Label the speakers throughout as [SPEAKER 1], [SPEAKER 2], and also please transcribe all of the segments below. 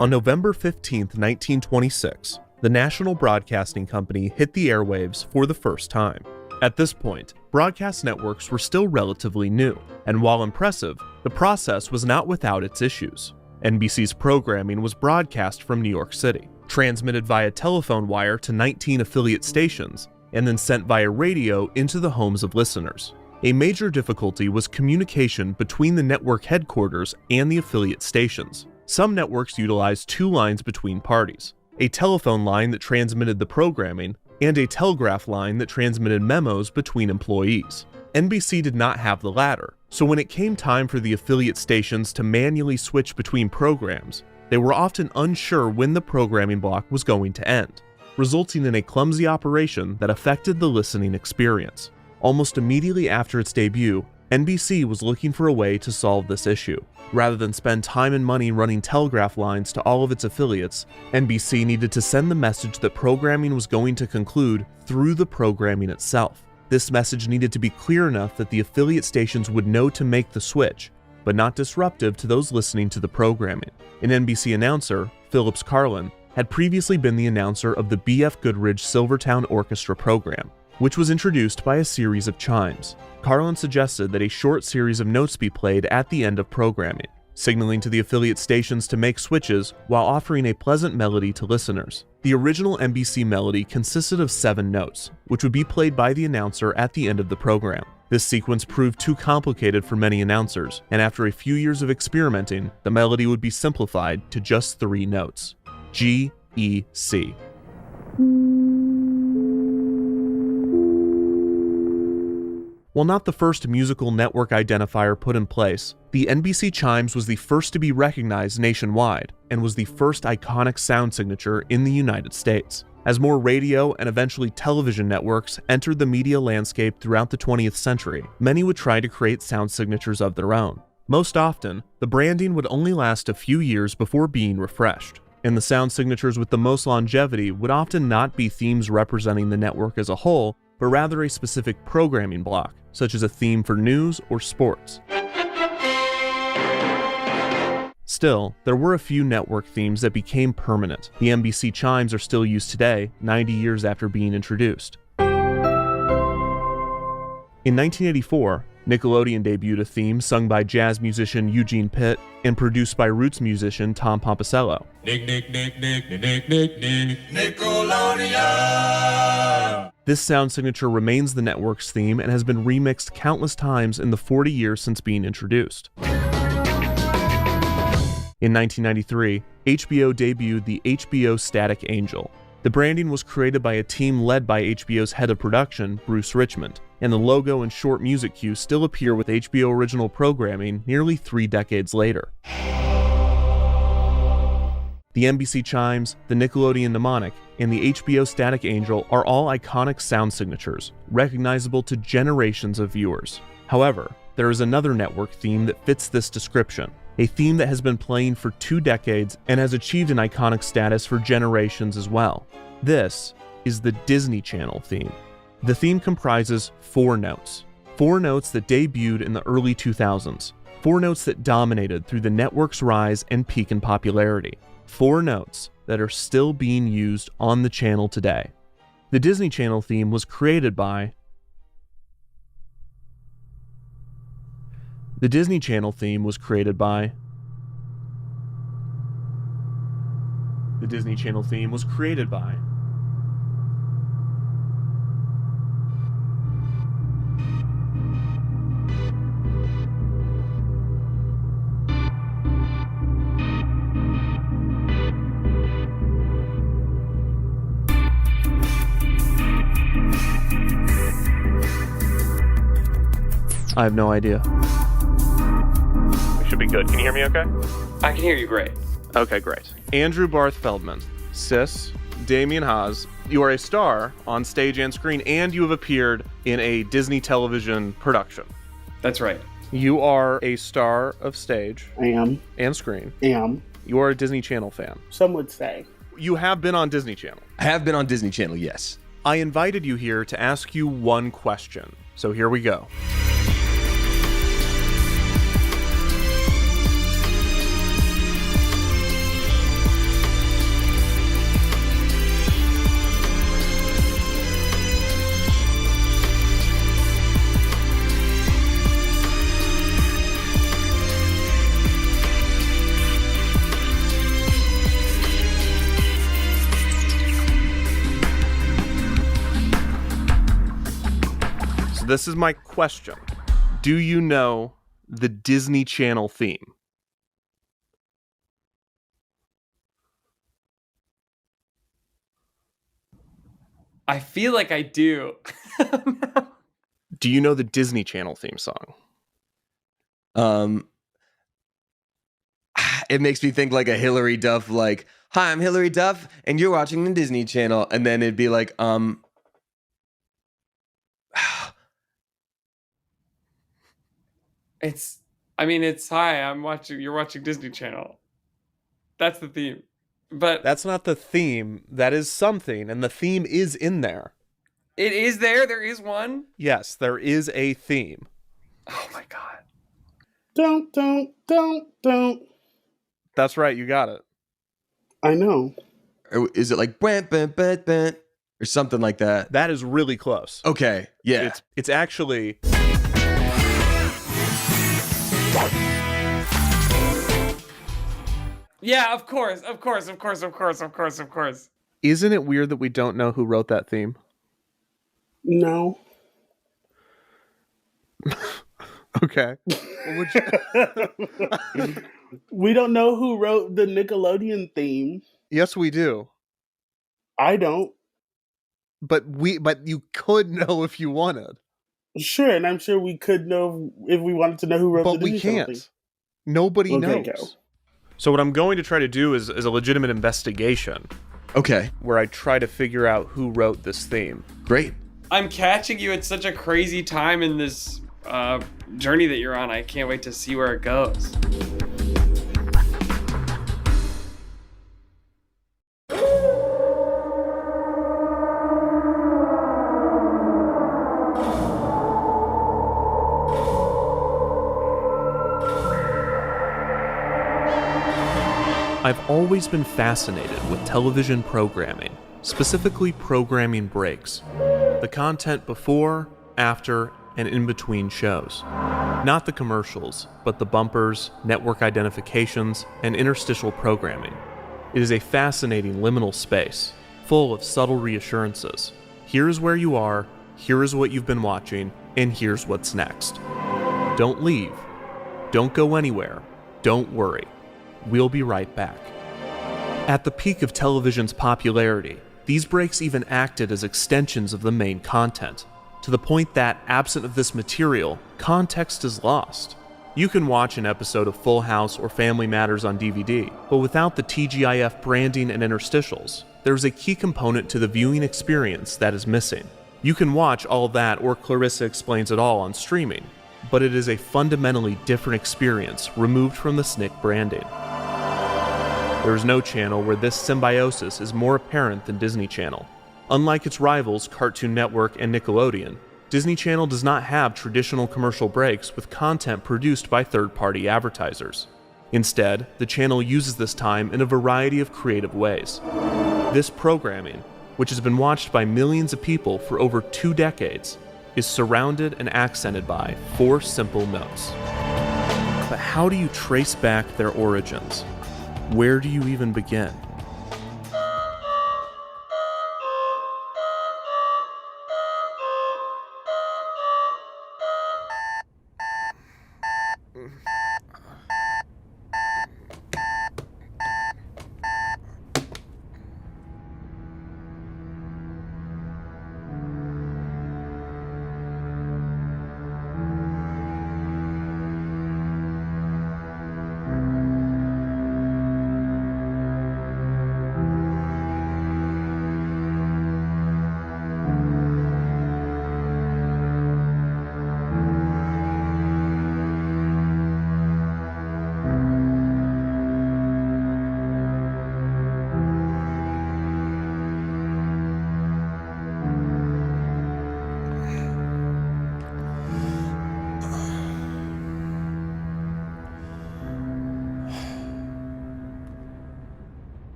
[SPEAKER 1] On November 15, 1926, the National Broadcasting Company hit the airwaves for the first time. At this point, broadcast networks were still relatively new, and while impressive, the process was not without its issues. NBC's programming was broadcast from New York City, transmitted via telephone wire to 19 affiliate stations, and then sent via radio into the homes of listeners. A major difficulty was communication between the network headquarters and the affiliate stations. Some networks utilized two lines between parties, a telephone line that transmitted the programming, and a telegraph line that transmitted memos between employees. NBC did not have the latter, so when it came time for the affiliate stations to manually switch between programs, they were often unsure when the programming block was going to end, resulting in a clumsy operation that affected the listening experience. Almost immediately after its debut, NBC was looking for a way to solve this issue. Rather than spend time and money running telegraph lines to all of its affiliates, NBC needed to send the message that programming was going to conclude through the programming itself. This message needed to be clear enough that the affiliate stations would know to make the switch, but not disruptive to those listening to the programming. An NBC announcer, Phillips Carlin, had previously been the announcer of the B.F. Goodrich Silvertown Orchestra program, which was introduced by a series of chimes. Carlin suggested that a short series of notes be played at the end of programming, signaling to the affiliate stations to make switches while offering a pleasant melody to listeners. The original NBC melody consisted of 7 notes, which would be played by the announcer at the end of the program. This sequence proved too complicated for many announcers, and after a few years of experimenting, the melody would be simplified to just 3 notes: G, E, C. While not the first musical network identifier put in place, the NBC chimes was the first to be recognized nationwide and was the first iconic sound signature in the United States. As more radio and eventually television networks entered the media landscape throughout the 20th century, many would try to create sound signatures of their own. Most often, the branding would only last a few years before being refreshed, and the sound signatures with the most longevity would often not be themes representing the network as a whole, but rather a specific programming block, such as a theme for news or sports. Still, there were a few network themes that became permanent. The NBC chimes are still used today, 90 years after being introduced. In 1984, Nickelodeon debuted a theme sung by jazz musician Eugene Pitt and produced by roots musician Tom Pompisello. Nickelodeon! This sound signature remains the network's theme and has been remixed countless times in the 40 years since being introduced. In 1993, HBO debuted the HBO Static Angel. The branding was created by a team led by HBO's head of production, Bruce Richmond, and the logo and short music cues still appear with HBO original programming nearly 3 decades later. The NBC chimes, the Nickelodeon mnemonic, and the HBO Static Angel are all iconic sound signatures, recognizable to generations of viewers. However, there is another network theme that fits this description, a theme that has been playing for 2 decades and has achieved an iconic status for generations as well. This is the Disney Channel theme. The theme comprises 4 notes. 4 notes that debuted in the early 2000s. 4 notes that dominated through the network's rise and peak in popularity. 4 notes that are still being used on the channel today. The Disney Channel theme was created by The Disney Channel theme was created by The Disney Channel theme was created by I have no idea. We should be good. Can you hear me okay?
[SPEAKER 2] I can hear you great.
[SPEAKER 1] Okay, great. Andrew Barth Feldman, Sis, Damian Haas, you are a star on stage and screen, and you have appeared in a Disney television production.
[SPEAKER 2] That's right.
[SPEAKER 1] You are a star of stage.
[SPEAKER 3] I am.
[SPEAKER 1] And screen.
[SPEAKER 3] Am.
[SPEAKER 1] You are a Disney Channel fan.
[SPEAKER 3] Some would say.
[SPEAKER 1] You have been on Disney Channel.
[SPEAKER 4] I have been on Disney Channel, yes.
[SPEAKER 1] I invited you here to ask you one question. So here we go. This is my question. Do you know the Disney Channel theme?
[SPEAKER 2] I feel like I do.
[SPEAKER 1] Do you know the Disney Channel theme song?
[SPEAKER 4] It makes me think like a Hillary Duff, like, "Hi, I'm Hillary Duff, and you're watching the Disney Channel," and then it'd be like,
[SPEAKER 2] It's hi, you're watching Disney Channel. That's the theme. But
[SPEAKER 1] That's not the theme. That is something, and the theme is in there.
[SPEAKER 2] it is there is one.
[SPEAKER 1] Yes, there is a theme.
[SPEAKER 2] Oh my god.
[SPEAKER 3] Don't.
[SPEAKER 1] That's right, you got it.
[SPEAKER 3] I know.
[SPEAKER 4] is it like "Bant, bant, bant, bant," or something like that?
[SPEAKER 1] That is really close.
[SPEAKER 4] Okay, yeah.
[SPEAKER 1] It's actually...
[SPEAKER 2] Yeah, of course.
[SPEAKER 1] Isn't it weird that we don't know who wrote that theme?
[SPEAKER 3] No.
[SPEAKER 1] Okay.
[SPEAKER 3] We don't know who wrote the Nickelodeon theme.
[SPEAKER 1] Yes, we do.
[SPEAKER 3] I don't.
[SPEAKER 1] But you could know if you wanted.
[SPEAKER 3] Sure, and I'm sure we could know if we wanted to know who wrote
[SPEAKER 1] But
[SPEAKER 3] the
[SPEAKER 1] we
[SPEAKER 3] Disney Channel
[SPEAKER 1] can't.
[SPEAKER 3] theme.
[SPEAKER 1] Nobody
[SPEAKER 3] Okay,
[SPEAKER 1] knows.
[SPEAKER 3] go.
[SPEAKER 1] So what I'm going to try to do is a legitimate investigation
[SPEAKER 4] Okay,
[SPEAKER 1] where I try to figure out who wrote this theme.
[SPEAKER 4] great.
[SPEAKER 2] I'm catching you at such a crazy time in this journey that you're on. I can't wait to see where it goes.
[SPEAKER 1] I've always been fascinated with television programming, specifically programming breaks. The content before, after, and in between shows. Not the commercials, but the bumpers, network identifications, and interstitial programming. It is a fascinating liminal space, full of subtle reassurances. Here's where you are, here is what you've been watching, and here's what's next. Don't leave. Don't go anywhere. Don't worry. We'll be right back. At the peak of television's popularity, these breaks even acted as extensions of the main content, to the point that, absent of this material, context is lost. You can watch an episode of Full House or Family Matters on DVD, but without the TGIF branding and interstitials, there's a key component to the viewing experience that is missing. You can watch All That or Clarissa Explains It All on streaming, but it is a fundamentally different experience removed from the SNCC branding. There is no channel where this symbiosis is more apparent than Disney Channel. Unlike its rivals Cartoon Network and Nickelodeon, Disney Channel does not have traditional commercial breaks with content produced by third-party advertisers. Instead, the channel uses this time in a variety of creative ways. This programming, which has been watched by millions of people for over 2 decades, is surrounded and accented by 4 simple notes. But how do you trace back their origins? Where do you even begin?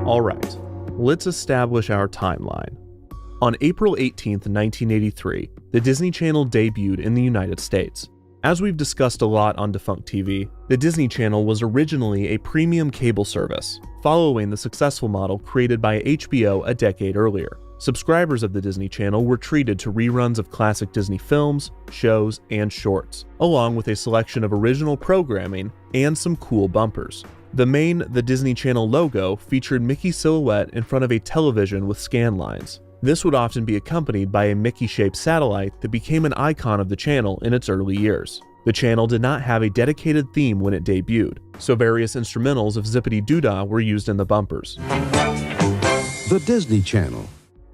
[SPEAKER 1] All right, let's establish our timeline. On April 18, 1983, the Disney Channel debuted in the United States. As we've discussed a lot on DefunctTV, the Disney Channel was originally a premium cable service, following the successful model created by HBO a decade earlier. Subscribers of the Disney Channel were treated to reruns of classic Disney films, shows, and shorts, along with a selection of original programming and some cool bumpers. The Disney Channel logo featured Mickey's silhouette in front of a television with scan lines. This would often be accompanied by a Mickey-shaped satellite that became an icon of the channel in its early years. The channel did not have a dedicated theme when it debuted, so various instrumentals of Zippity Doo-Dah were used in the bumpers.
[SPEAKER 5] The Disney Channel.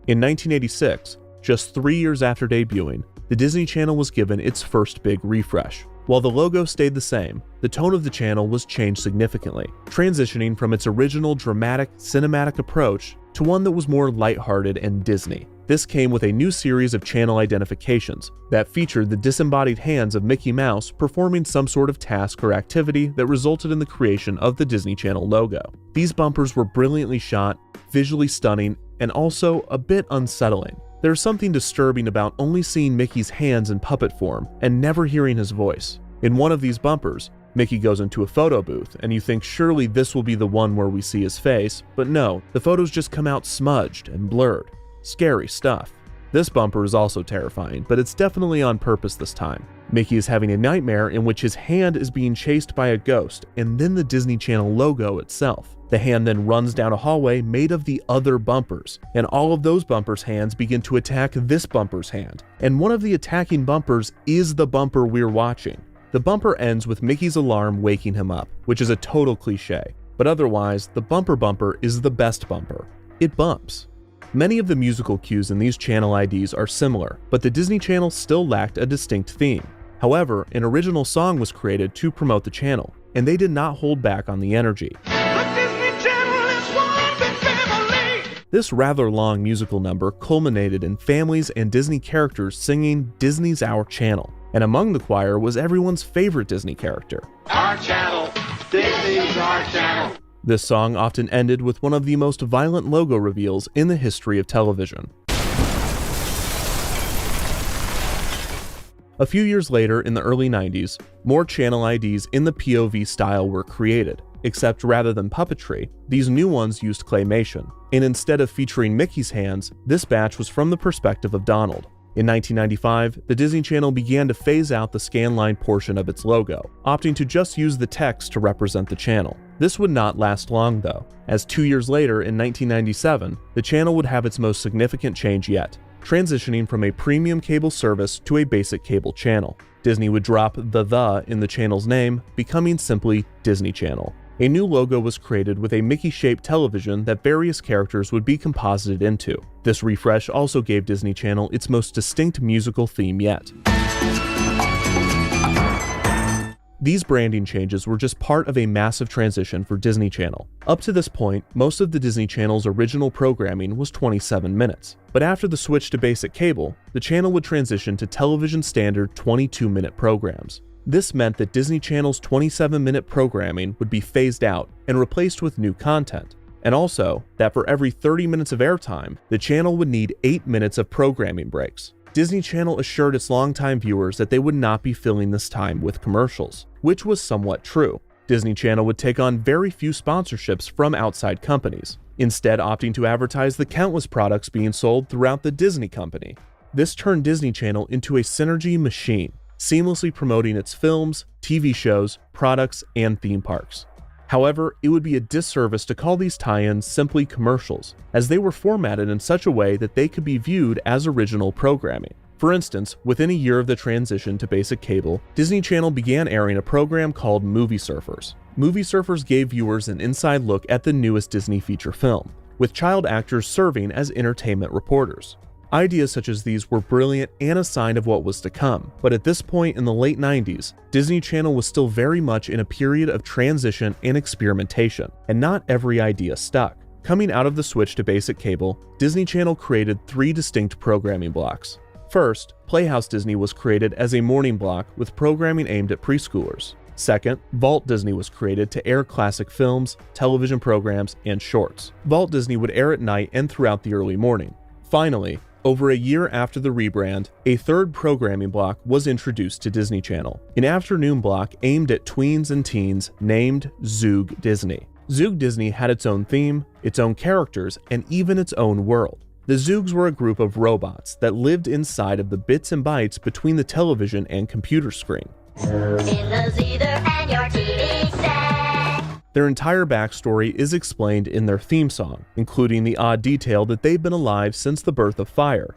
[SPEAKER 1] In 1986, just 3 years after debuting, the Disney Channel was given its first big refresh. While the logo stayed the same, the tone of the channel was changed significantly, transitioning from its original dramatic, cinematic approach to one that was more lighthearted and Disney. This came with a new series of channel identifications that featured the disembodied hands of Mickey Mouse performing some sort of task or activity that resulted in the creation of the Disney Channel logo. These bumpers were brilliantly shot, visually stunning, and also a bit unsettling. There's something disturbing about only seeing Mickey's hands in puppet form and never hearing his voice. In one of these bumpers, Mickey goes into a photo booth, and you think surely this will be the one where we see his face, but no, the photos just come out smudged and blurred. Scary stuff. This bumper is also terrifying, but it's definitely on purpose this time. Mickey is having a nightmare in which his hand is being chased by a ghost, and then the Disney Channel logo itself. The hand then runs down a hallway made of the other bumpers, and all of those bumpers' hands begin to attack this bumper's hand. And one of the attacking bumpers is the bumper we're watching. The bumper ends with Mickey's alarm waking him up, which is a total cliche, but otherwise, the bumper is the best bumper. It bumps. Many of the musical cues in these channel IDs are similar, but the Disney Channel still lacked a distinct theme. However, an original song was created to promote the channel, and they did not hold back on the energy. This rather long musical number culminated in families and Disney characters singing "Disney's Our Channel," and among the choir was everyone's favorite Disney character.
[SPEAKER 6] Our channel, Disney's our channel.
[SPEAKER 1] This song often ended with one of the most violent logo reveals in the history of television. A few years later, in the early 90s, more channel IDs in the POV style were created, except rather than puppetry, these new ones used claymation, and instead of featuring Mickey's hands, this batch was from the perspective of Donald. In 1995, the Disney Channel began to phase out the scanline portion of its logo, opting to just use the text to represent the channel. This would not last long though, as 2 years later in 1997, the channel would have its most significant change yet, transitioning from a premium cable service to a basic cable channel. Disney would drop the in the channel's name, becoming simply Disney Channel. A new logo was created with a Mickey-shaped television that various characters would be composited into. This refresh also gave Disney Channel its most distinct musical theme yet. These branding changes were just part of a massive transition for Disney Channel. Up to this point, most of the Disney Channel's original programming was 27 minutes. But after the switch to basic cable, the channel would transition to television standard 22-minute programs. This meant that Disney Channel's 27-minute programming would be phased out and replaced with new content, and also that for every 30 minutes of airtime, the channel would need 8 minutes of programming breaks. Disney Channel assured its longtime viewers that they would not be filling this time with commercials, which was somewhat true. Disney Channel would take on very few sponsorships from outside companies, instead opting to advertise the countless products being sold throughout the Disney company. This turned Disney Channel into a synergy machine, seamlessly promoting its films, TV shows, products, and theme parks. However, it would be a disservice to call these tie-ins simply commercials, as they were formatted in such a way that they could be viewed as original programming. For instance, within a year of the transition to basic cable, Disney Channel began airing a program called Movie Surfers. Movie Surfers gave viewers an inside look at the newest Disney feature film, with child actors serving as entertainment reporters. Ideas such as these were brilliant and a sign of what was to come, but at this point in the late 90s, Disney Channel was still very much in a period of transition and experimentation, and not every idea stuck. Coming out of the switch to basic cable, Disney Channel created 3 distinct programming blocks. First, Playhouse Disney was created as a morning block with programming aimed at preschoolers. Second, Vault Disney was created to air classic films, television programs, and shorts. Vault Disney would air at night and throughout the early morning. Finally, Over a year after the rebrand, a third programming block was introduced to Disney Channel, an afternoon block aimed at tweens and teens named Zoog Disney. Zoog Disney had its own theme, its own characters, and even its own world. The Zoogs were a group of robots that lived inside of the bits and bytes between the television and computer screen. Their entire backstory is explained in their theme song, including the odd detail that they've been alive since the birth of fire.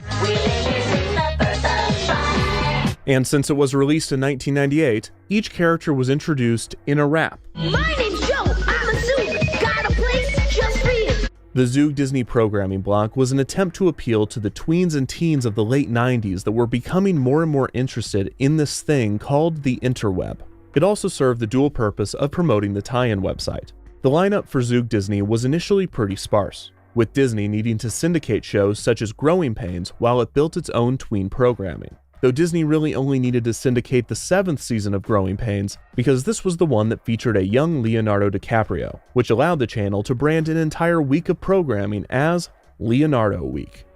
[SPEAKER 1] And since it was released in 1998, each character was introduced in a rap.
[SPEAKER 7] My name's Joe. I'm a Zoog. Got a place just for you.
[SPEAKER 1] The Zoog Disney programming block was an attempt to appeal to the tweens and teens of the late 90s that were becoming more and more interested in this thing called the interweb. It also served the dual purpose of promoting the tie-in website. The lineup for Zoog Disney was initially pretty sparse, with Disney needing to syndicate shows such as Growing Pains while it built its own tween programming. Though Disney really only needed to syndicate the 7th season of Growing Pains because this was the one that featured a young Leonardo DiCaprio, which allowed the channel to brand an entire week of programming as Leonardo Week.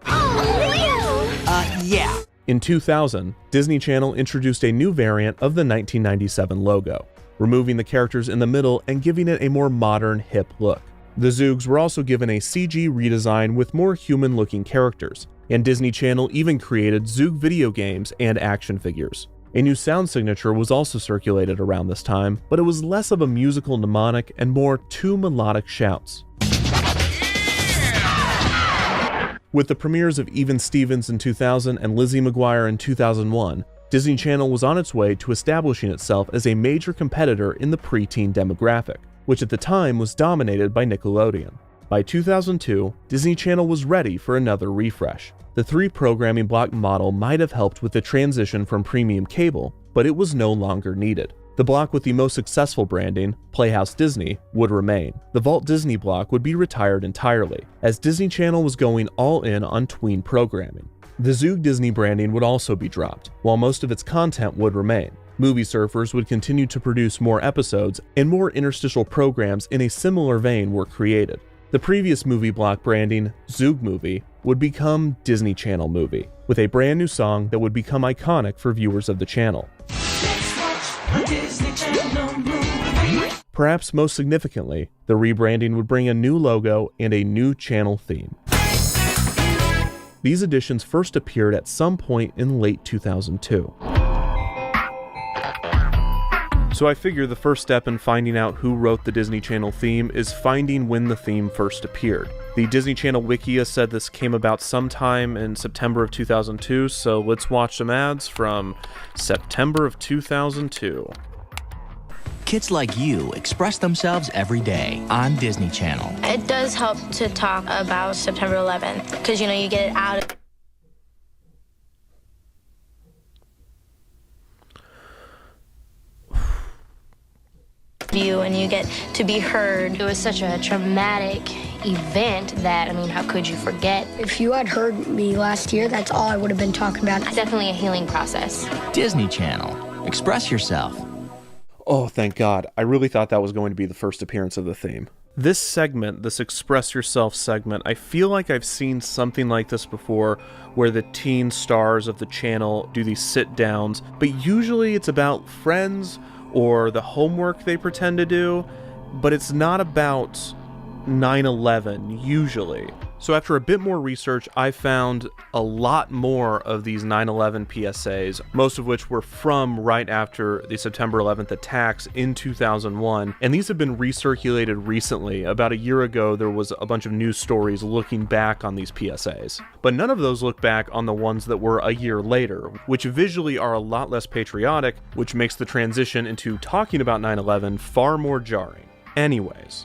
[SPEAKER 7] Yeah.
[SPEAKER 1] In 2000, Disney Channel introduced a new variant of the 1997 logo, removing the characters in the middle and giving it a more modern, hip look. The Zoogs were also given a CG redesign with more human-looking characters, and Disney Channel even created Zoog video games and action figures. A new sound signature was also circulated around this time, but it was less of a musical mnemonic and more two melodic shouts. With the premieres of Even Stevens in 2000 and Lizzie McGuire in 2001, Disney Channel was on its way to establishing itself as a major competitor in the preteen demographic, which at the time was dominated by Nickelodeon. By 2002, Disney Channel was ready for another refresh. The 3 programming block model might have helped with the transition from premium cable, but it was no longer needed. The block with the most successful branding, Playhouse Disney, would remain. The Vault Disney block would be retired entirely, as Disney Channel was going all in on tween programming. The Zoog Disney branding would also be dropped, while most of its content would remain. Movie Surfers would continue to produce more episodes, and more interstitial programs in a similar vein were created. The previous movie block branding, Zoog Movie, would become Disney Channel Movie, with a brand new song that would become iconic for viewers of the channel. Perhaps most significantly, the rebranding would bring a new logo and a new channel theme. These additions first appeared at some point in late 2002. So I figure the first step in finding out who wrote the Disney Channel theme is finding when the theme first appeared. The Disney Channel Wikia said this came about sometime in September of 2002, so let's watch some ads from September of 2002.
[SPEAKER 8] Kids like you express themselves every day on Disney Channel.
[SPEAKER 9] It does help to talk about September 11th, because, you get it out. And you get to be heard. It was such a traumatic event that, how could you forget?
[SPEAKER 10] If you had heard me last year, that's all I would have been talking about.
[SPEAKER 9] It's definitely a healing process.
[SPEAKER 8] Disney Channel. Express yourself.
[SPEAKER 1] Oh, thank God. I really thought that was going to be the first appearance of the theme. This segment, this Express Yourself segment, I feel like I've seen something like this before, where the teen stars of the channel do these sit-downs, but usually it's about friends or the homework they pretend to do, but it's not about 9/11 usually. So after a bit more research, I found a lot more of these 9/11 PSAs, most of which were from right after the September 11th attacks in 2001, and these have been recirculated recently. About a year ago, there was a bunch of news stories looking back on these PSAs, but none of those look back on the ones that were a year later, which visually are a lot less patriotic, which makes the transition into talking about 9/11 far more jarring. Anyways.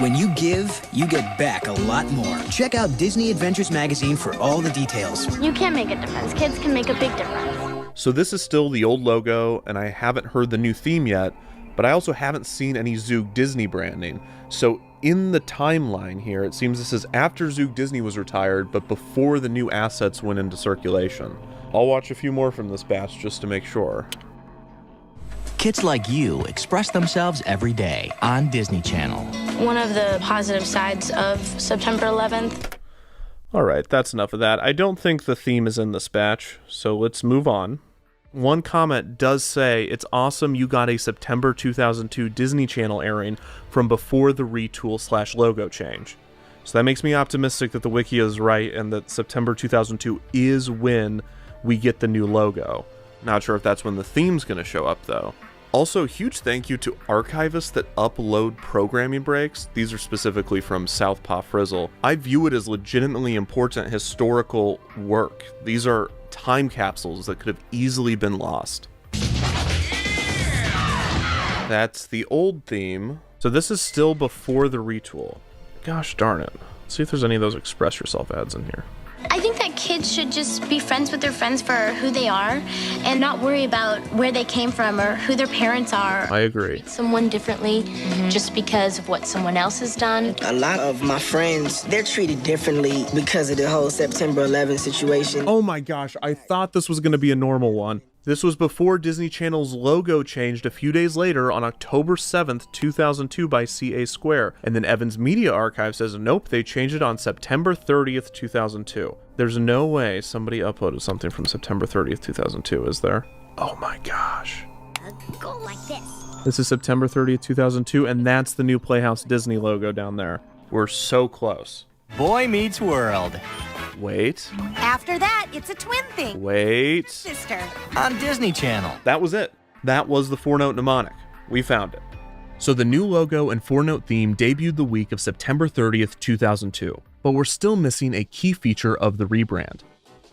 [SPEAKER 11] When you give, you get back a lot more. Check out Disney Adventures Magazine for all the details.
[SPEAKER 9] You can make a difference. Kids can make a big difference.
[SPEAKER 1] So this is still the old logo, and I haven't heard the new theme yet, but I also haven't seen any Zoog Disney branding. So in the timeline here, it seems this is after Zoog Disney was retired, but before the new assets went into circulation. I'll watch a few more from this batch just to make sure.
[SPEAKER 8] Kids like you express themselves every day on Disney Channel.
[SPEAKER 9] One of the positive sides of September 11th.
[SPEAKER 1] Alright, that's enough of that. I don't think the theme is in this batch, so let's move on. One comment does say, it's awesome you got a September 2002 Disney Channel airing from before the retool/logo change. So that makes me optimistic that the wiki is right and that September 2002 is when we get the new logo. Not sure if that's when the theme's going to show up, though. Also, huge thank you to archivists that upload programming breaks. These are specifically from Southpaw Frizzle. I view it as legitimately important historical work. These are time capsules that could have easily been lost. That's the old theme. So this is still before the retool. Gosh darn it. Let's see if there's any of those Express Yourself ads in here.
[SPEAKER 9] I think that kids should just be friends with their friends for who they are and not worry about where they came from or who their parents are.
[SPEAKER 1] I agree.
[SPEAKER 9] Someone differently just because of what someone else has done.
[SPEAKER 12] A lot of my friends, they're treated differently because of the whole September 11 situation.
[SPEAKER 1] Oh my gosh, I thought this was going to be a normal one. This was before Disney Channel's logo changed a few days later on October 7th, 2002 by CA Square. And then Evan's Media Archive says, nope, they changed it on September 30th, 2002. There's no way somebody uploaded something from September 30th, 2002, is there? Oh my gosh.
[SPEAKER 7] Go like this.
[SPEAKER 1] This is September 30th, 2002, and that's the new Playhouse Disney logo down there. We're so close.
[SPEAKER 8] Boy Meets World.
[SPEAKER 1] Wait.
[SPEAKER 13] After that, it's a twin thing.
[SPEAKER 1] Wait.
[SPEAKER 13] Sister.
[SPEAKER 8] On Disney Channel.
[SPEAKER 1] That was it. That was the 4-note mnemonic. We found it. So the new logo and 4-note theme debuted the week of September 30th, 2002, but we're still missing a key feature of the rebrand.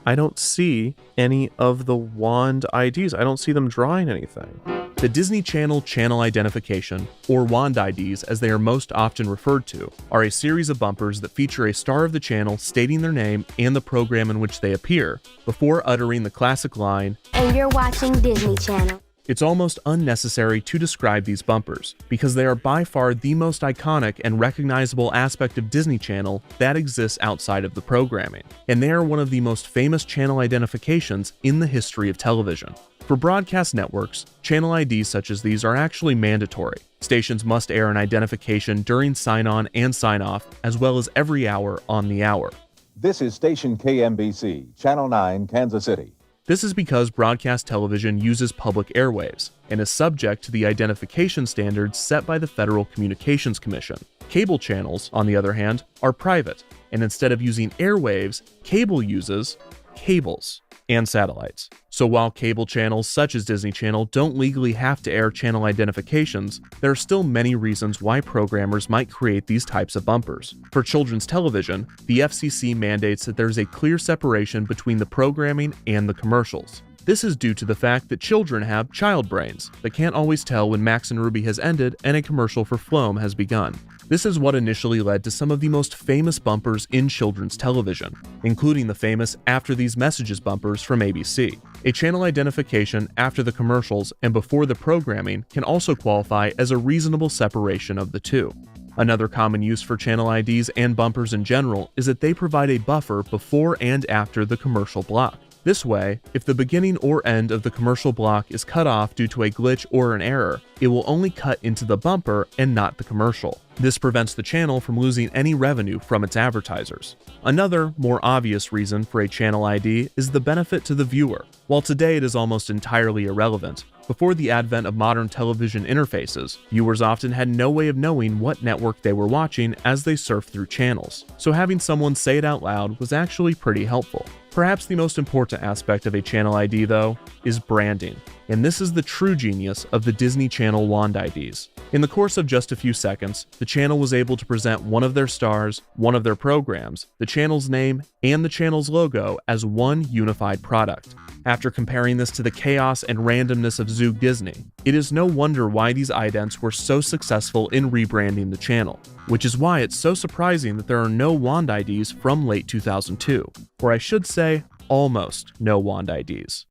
[SPEAKER 1] I don't see any of the wand IDs. I don't see them drawing anything. The Disney Channel channel identification, or wand IDs as they are most often referred to, are a series of bumpers that feature a star of the channel stating their name and the program in which they appear, before uttering the classic line,
[SPEAKER 7] And you're watching Disney Channel.
[SPEAKER 1] It's almost unnecessary to describe these bumpers, because they are by far the most iconic and recognizable aspect of Disney Channel that exists outside of the programming, and they are one of the most famous channel identifications in the history of television. For broadcast networks, channel IDs such as these are actually mandatory. Stations must air an identification during sign-on and sign-off, as well as every hour on the hour.
[SPEAKER 14] This is station KMBC, Channel 9, Kansas City.
[SPEAKER 1] This is because broadcast television uses public airwaves and is subject to the identification standards set by the Federal Communications Commission. Cable channels, on the other hand, are private, and instead of using airwaves, cable uses cables and satellites. So while cable channels such as Disney Channel don't legally have to air channel identifications, there are still many reasons why programmers might create these types of bumpers. For children's television, the FCC mandates that there's a clear separation between the programming and the commercials. This is due to the fact that children have child brains that can't always tell when Max and Ruby has ended and a commercial for Floam has begun. This is what initially led to some of the most famous bumpers in children's television, including the famous After These Messages bumpers from ABC. A channel identification after the commercials and before the programming can also qualify as a reasonable separation of the two. Another common use for channel IDs and bumpers in general is that they provide a buffer before and after the commercial block. This way, if the beginning or end of the commercial block is cut off due to a glitch or an error, it will only cut into the bumper and not the commercial. This prevents the channel from losing any revenue from its advertisers. Another, more obvious reason for a channel ID is the benefit to the viewer. While today it is almost entirely irrelevant, before the advent of modern television interfaces, viewers often had no way of knowing what network they were watching as they surfed through channels, so having someone say it out loud was actually pretty helpful. Perhaps the most important aspect of a channel ID, though, is branding, and this is the true genius of the Disney Channel wand IDs. In the course of just a few seconds, the channel was able to present one of their stars, one of their programs, the channel's name, and the channel's logo as one unified product. After comparing this to the chaos and randomness of Zoog Disney, it is no wonder why these idents were so successful in rebranding the channel, which is why it's so surprising that there are no wand IDs from late 2002, or I should say, almost no wand IDs.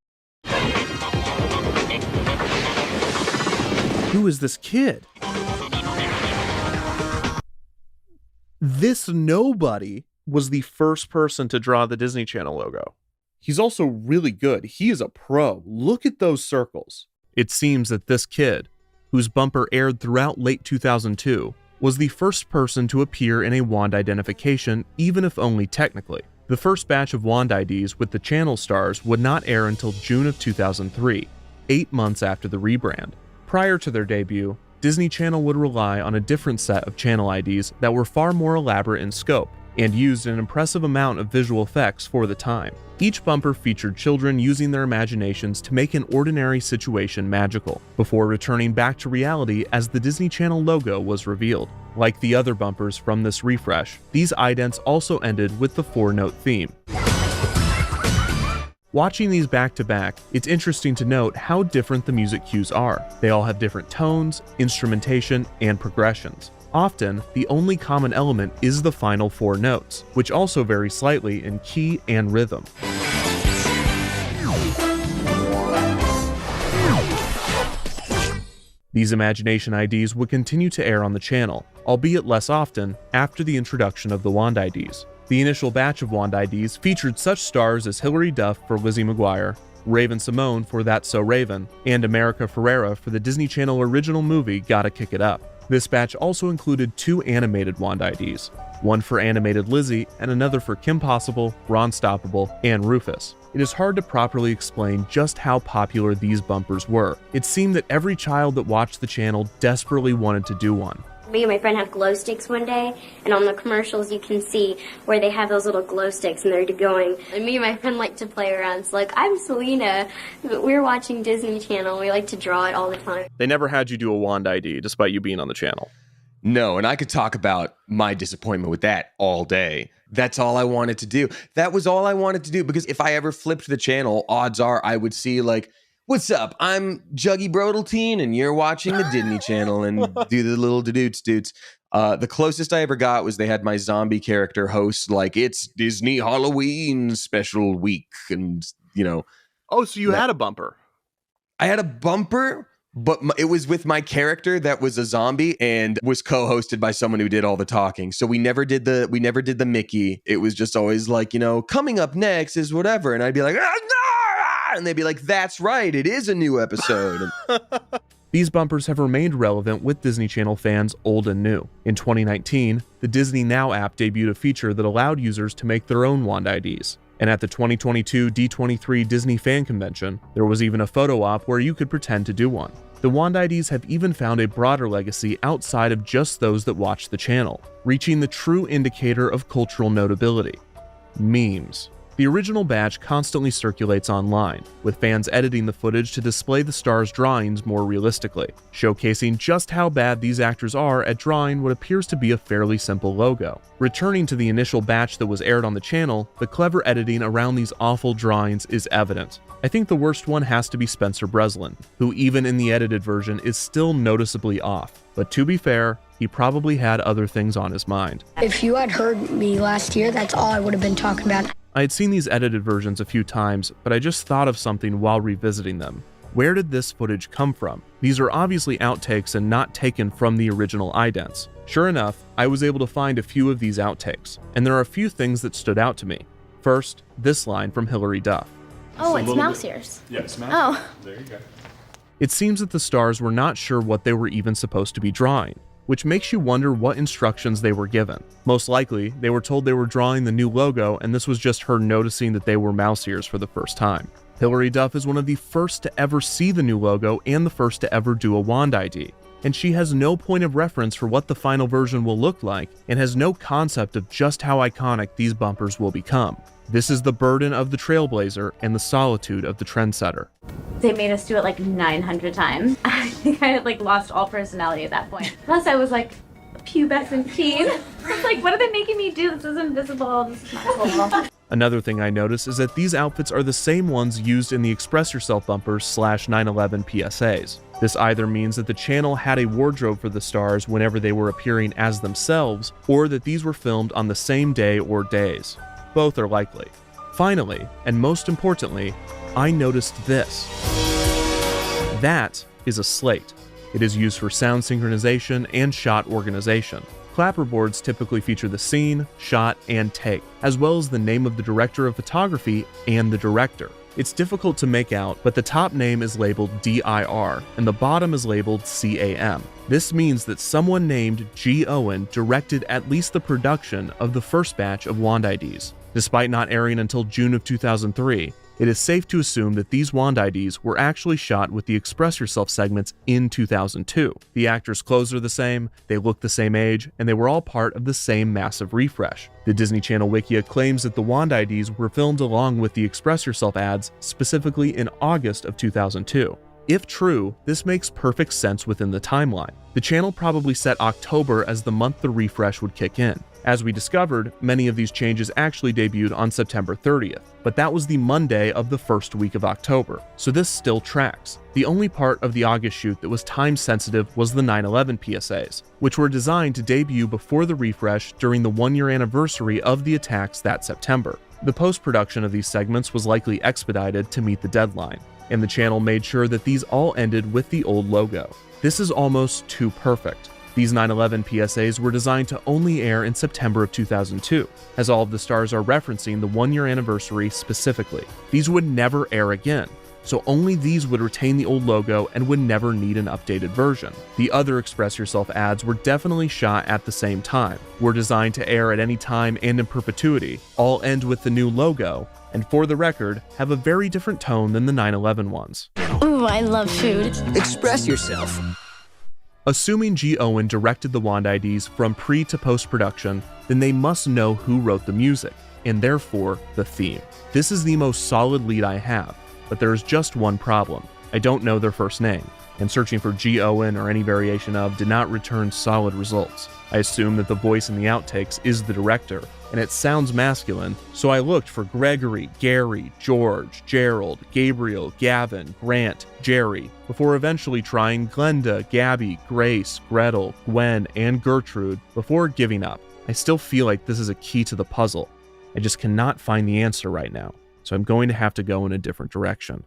[SPEAKER 1] Who is this kid? This nobody was the first person to draw the Disney Channel logo. He's also really good. He is a pro. Look at those circles. It seems that this kid, whose bumper aired throughout late 2002, was the first person to appear in a wand identification, even if only technically. The first batch of Wand IDs with the channel stars would not air until June of 2003, 8 months after the rebrand. Prior to their debut, Disney Channel would rely on a different set of channel IDs that were far more elaborate in scope and used an impressive amount of visual effects for the time. Each bumper featured children using their imaginations to make an ordinary situation magical, before returning back to reality as the Disney Channel logo was revealed. Like the other bumpers from this refresh, these idents also ended with the 4-note theme. Watching these back to back, it's interesting to note how different the music cues are. They all have different tones, instrumentation, and progressions. Often, the only common element is the final 4 notes, which also vary slightly in key and rhythm. These imagination IDs would continue to air on the channel, albeit less often, after the introduction of the Wand IDs. The initial batch of Wand IDs featured such stars as Hilary Duff for Lizzie McGuire, Raven Simone for That's So Raven, and America Ferrera for the Disney Channel original movie Gotta Kick It Up. This batch also included 2 animated Wand IDs, one for animated Lizzie and another for Kim Possible, Ron Stoppable, and Rufus. It is hard to properly explain just how popular these bumpers were. It seemed that every child that watched the channel desperately wanted to do one.
[SPEAKER 9] Me and my friend have glow sticks one day, and on the commercials you can see where they have those little glow sticks and they're going. And me and my friend like to play around. So like, I'm Selena, but we're watching Disney Channel. We like to draw it all the time.
[SPEAKER 1] They never had you do a Wand ID despite you being on the channel.
[SPEAKER 4] No, and I could talk about my disappointment with that all day. That's all I wanted to do. That was all I wanted to do, because if I ever flipped the channel, odds are I would see like, what's up? I'm Juggy Brodelteen, and you're watching the Disney Channel, and do the little doots. The closest I ever got was they had my zombie character host like, it's Disney Halloween special week, and
[SPEAKER 1] Oh, so you had a bumper?
[SPEAKER 4] I had a bumper, but it was with my character that was a zombie and was co-hosted by someone who did all the talking. So we never did the Mickey. It was just always like, coming up next is whatever, and I'd be like, and they'd be like, that's right, it is a new episode.
[SPEAKER 1] These bumpers have remained relevant with Disney Channel fans old and new. In 2019, the Disney Now app debuted a feature that allowed users to make their own Wand IDs. And at the 2022 D23 Disney Fan Convention, there was even a photo op where you could pretend to do one. The Wand IDs have even found a broader legacy outside of just those that watch the channel, reaching the true indicator of cultural notability: memes. The original batch constantly circulates online, with fans editing the footage to display the stars' drawings more realistically, showcasing just how bad these actors are at drawing what appears to be a fairly simple logo. Returning to the initial batch that was aired on the channel, the clever editing around these awful drawings is evident. I think the worst one has to be Spencer Breslin, who even in the edited version is still noticeably off. But to be fair, he probably had other things on his mind.
[SPEAKER 10] If you had heard me last year, that's all I would have been talking about.
[SPEAKER 1] I had seen these edited versions a few times, but I just thought of something while revisiting them. Where did this footage come from? These are obviously outtakes and not taken from the original idents. Sure enough, I was able to find a few of these outtakes, and there are a few things that stood out to me. First, this line from Hilary Duff.
[SPEAKER 9] Oh, it's mouse ears.
[SPEAKER 15] Yeah, it's mouse.
[SPEAKER 9] Oh.
[SPEAKER 15] There you go.
[SPEAKER 1] It seems that the stars were not sure what they were even supposed to be drawing, which makes you wonder what instructions they were given. Most likely, they were told they were drawing the new logo, and this was just her noticing that they were mouse ears for the first time. Hilary Duff is one of the first to ever see the new logo and the first to ever do a Wand ID, and she has no point of reference for what the final version will look like, and has no concept of just how iconic these bumpers will become. This is the burden of the trailblazer and the solitude of the trendsetter.
[SPEAKER 16] They made us do it like 900 times. I think I had lost all personality at that point. Plus I was like pubescent teen. I was like, what are they making me do? This is invisible. This is not cool.
[SPEAKER 1] Another thing I noticed is that these outfits are the same ones used in the Express Yourself bumpers / 9/11 PSAs. This either means that the channel had a wardrobe for the stars whenever they were appearing as themselves, or that these were filmed on the same day or days. Both are likely. Finally, and most importantly, I noticed this. That is a slate. It is used for sound synchronization and shot organization. Clapperboards typically feature the scene, shot, and take, as well as the name of the director of photography and the director. It's difficult to make out, but the top name is labeled DIR, and the bottom is labeled CAM. This means that someone named G. Owen directed at least the production of the first batch of Wand IDs. Despite not airing until June of 2003, it is safe to assume that these Wand IDs were actually shot with the Express Yourself segments in 2002. The actors' clothes are the same, they look the same age, and they were all part of the same massive refresh. The Disney Channel Wikia claims that the Wand IDs were filmed along with the Express Yourself ads specifically in August of 2002. If true, this makes perfect sense within the timeline. The channel probably set October as the month the refresh would kick in. As we discovered, many of these changes actually debuted on September 30th, but that was the Monday of the first week of October, so this still tracks. The only part of the August shoot that was time-sensitive was the 9/11 PSAs, which were designed to debut before the refresh during the one-year anniversary of the attacks that September. The post-production of these segments was likely expedited to meet the deadline, and the channel made sure that these all ended with the old logo. This is almost too perfect. These 9/11 PSAs were designed to only air in September of 2002, as all of the stars are referencing the one-year anniversary specifically. These would never air again, so only these would retain the old logo and would never need an updated version. The other Express Yourself ads were definitely shot at the same time, were designed to air at any time and in perpetuity, all end with the new logo, and for the record, have a very different tone than the 9/11 ones.
[SPEAKER 10] Ooh, I love food.
[SPEAKER 11] Express yourself.
[SPEAKER 1] Assuming G. Owen directed the Wand IDs from pre to post-production, then they must know who wrote the music, and therefore the theme. This is the most solid lead I have, but there is just one problem. I don't know their first name, and searching for G. Owen or any variation of did not return solid results. I assume that the voice in the outtakes is the director, and it sounds masculine, so I looked for Gregory, Gary, George, Gerald, Gabriel, Gavin, Grant, Jerry, before eventually trying Glenda, Gabby, Grace, Gretel, Gwen, and Gertrude before giving up. I still feel like this is a key to the puzzle. I just cannot find the answer right now, so I'm going to have to go in a different direction.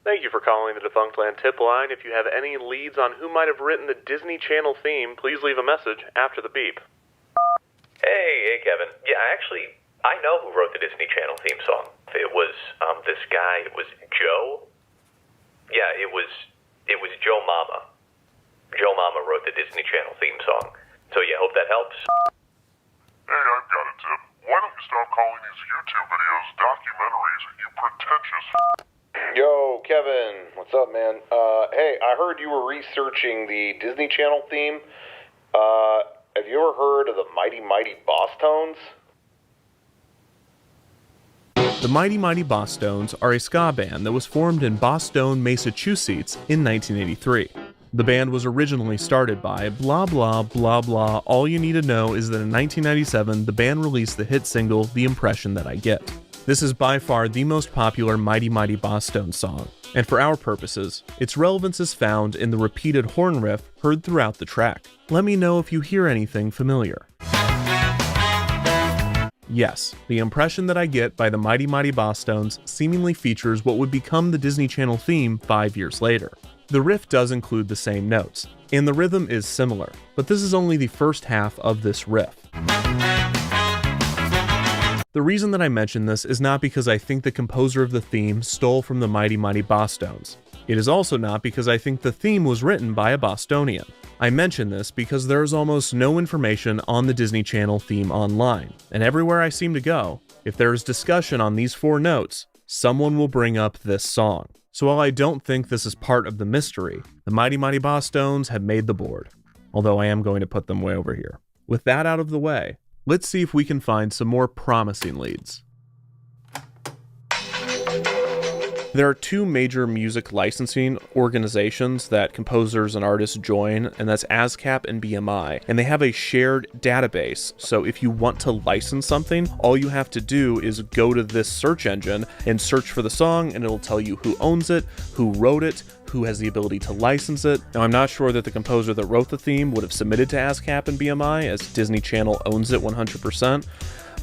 [SPEAKER 1] Thank you for calling the Defunctland tip line. If you have any leads on who might have written the Disney Channel theme, please leave a message after the beep.
[SPEAKER 15] Hey, Kevin. Yeah, I know who wrote the Disney Channel theme song. It was this guy. It was Joe. Yeah, it was Joe Mama. Joe Mama wrote the Disney Channel theme song. So yeah, hope that helps.
[SPEAKER 17] Hey, I've got a tip. Why don't you stop calling these YouTube videos documentaries, you pretentious...
[SPEAKER 18] Yo, Kevin, what's up, man? Hey, I heard you were researching the Disney Channel theme. Have you ever heard of the Mighty Mighty Boss Tones?
[SPEAKER 1] The Mighty Mighty Bosstones are a ska band that was formed in Boston, Massachusetts in 1983. The band was originally started by blah blah blah blah. All you need to know is that in 1997, the band released the hit single, The Impression That I Get. This is by far the most popular Mighty Mighty Bosstones song, and for our purposes, its relevance is found in the repeated horn riff heard throughout the track. Let me know if you hear anything familiar. Yes, the impression that I get by the Mighty Mighty Bosstones seemingly features what would become the Disney Channel theme 5 years later. The riff does include the same notes, and the rhythm is similar, but this is only the first half of this riff. The reason that I mention this is not because I think the composer of the theme stole from the Mighty Mighty Bosstones. It is also not because I think the theme was written by a Bostonian. I mention this because there is almost no information on the Disney Channel theme online, and everywhere I seem to go, if there is discussion on these 4 notes, someone will bring up this song. So while I don't think this is part of the mystery, the Mighty Mighty Bosstones have made the board, although I am going to put them way over here. With that out of the way, let's see if we can find some more promising leads. There are 2 major music licensing organizations that composers and artists join, and that's ASCAP and BMI, and they have a shared database. So if you want to license something, all you have to do is go to this search engine and search for the song, and it'll tell you who owns it, who wrote it, who has the ability to license it. Now, I'm not sure that the composer that wrote the theme would have submitted to ASCAP and BMI, as Disney Channel owns it 100%,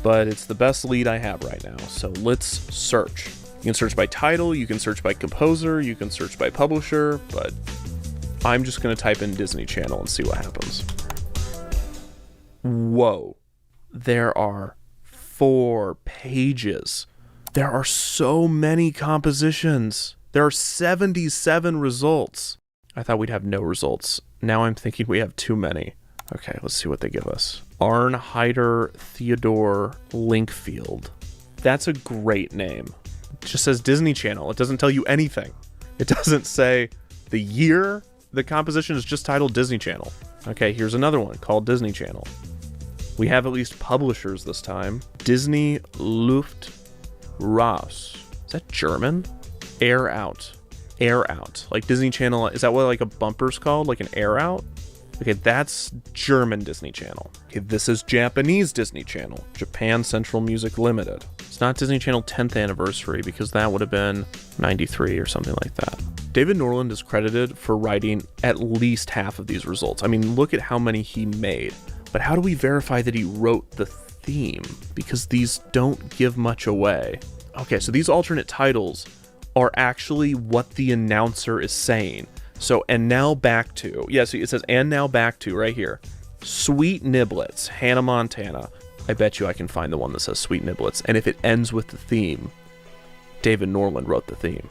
[SPEAKER 1] but it's the best lead I have right now, so let's search. You can search by title, you can search by composer, you can search by publisher, but I'm just going to type in Disney Channel and see what happens. Whoa. There are 4 pages. There are so many compositions. There are 77 results. I thought we'd have no results. Now I'm thinking we have too many. Okay, let's see what they give us. Arnheider Theodore Linkfield. That's a great name. It just says Disney Channel. It doesn't tell you anything. It doesn't say the year. The composition is just titled Disney Channel. Okay, here's another one called Disney Channel. We have at least publishers this time. Disney Luft Raus. Is that German? Air Out. Air Out. Like Disney Channel, is that what like a bumper's called? Like an air out? Okay, that's German Disney Channel. Okay, this is Japanese Disney Channel. Japan Central Music Limited. It's not Disney Channel 10th anniversary because that would have been 93 or something like that. David Norland is credited for writing at least half of these results. I mean, look at how many he made. But how do we verify that he wrote the theme? Because these don't give much away. Okay, so these alternate titles are actually what the announcer is saying. So, and now back to, yeah, so it says, and now back to right here. Sweet Niblets, Hannah Montana. I bet you I can find the one that says Sweet Niblets. And if it ends with the theme, David Norland wrote the theme.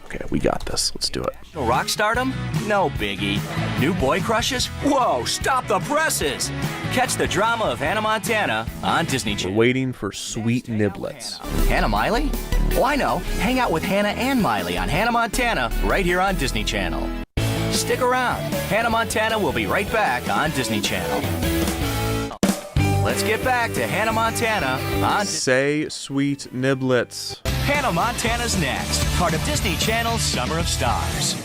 [SPEAKER 1] Okay, we got this. Let's do it.
[SPEAKER 8] Rock stardom? No biggie. New boy crushes? Whoa, stop the presses! Catch the drama of Hannah Montana on Disney Channel.
[SPEAKER 1] We're waiting for Sweet Niblets.
[SPEAKER 8] Hannah Miley? Oh, I know. Hang out with Hannah and Miley on Hannah Montana right here on Disney Channel. Stick around. Hannah Montana will be right back on Disney Channel. Let's get back to Hannah Montana on
[SPEAKER 1] Say Sweet Niblets.
[SPEAKER 8] Hannah Montana's next, part of Disney Channel's Summer of Stars.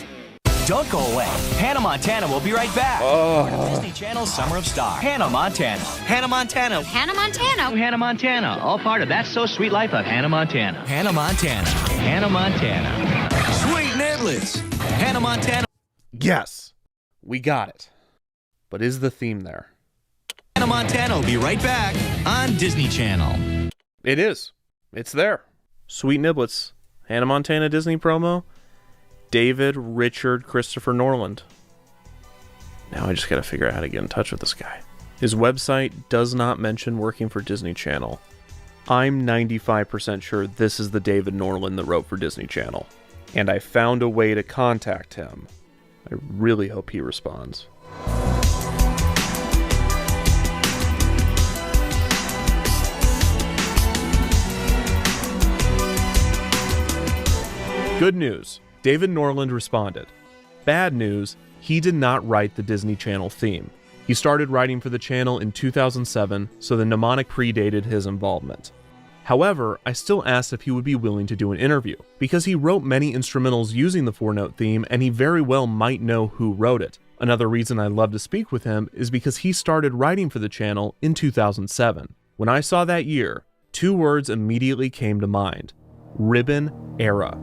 [SPEAKER 8] Don't go away. Hannah Montana will be right back. Part of Disney Channel's Summer of Stars. Hannah Montana. Hannah Montana.
[SPEAKER 13] Hannah Montana.
[SPEAKER 8] Hannah Montana. All part of That's So Sweet Life of Hannah Montana. Hannah Montana. Hannah Montana. Sweet Niblets. Hannah Montana.
[SPEAKER 1] Yes, we got it. But is the theme there?
[SPEAKER 8] Hannah Montana will be right back on Disney Channel.
[SPEAKER 1] It is. It's there. Sweet Niblets. Hannah Montana Disney promo. David Richard Christopher Norland. Now I just gotta figure out how to get in touch with this guy. His website does not mention working for Disney Channel. I'm 95% sure this is the David Norland that wrote for Disney Channel. And I found a way to contact him. I really hope he responds. Good news. David Norland responded. Bad news, he did not write the Disney Channel theme. He started writing for the channel in 2007, so the mnemonic predated his involvement. However, I still asked if he would be willing to do an interview, because he wrote many instrumentals using the 4-note theme and he very well might know who wrote it. Another reason I'd love to speak with him is because he started writing for the channel in 2007. When I saw that year, 2 words immediately came to mind. Ribbon Era.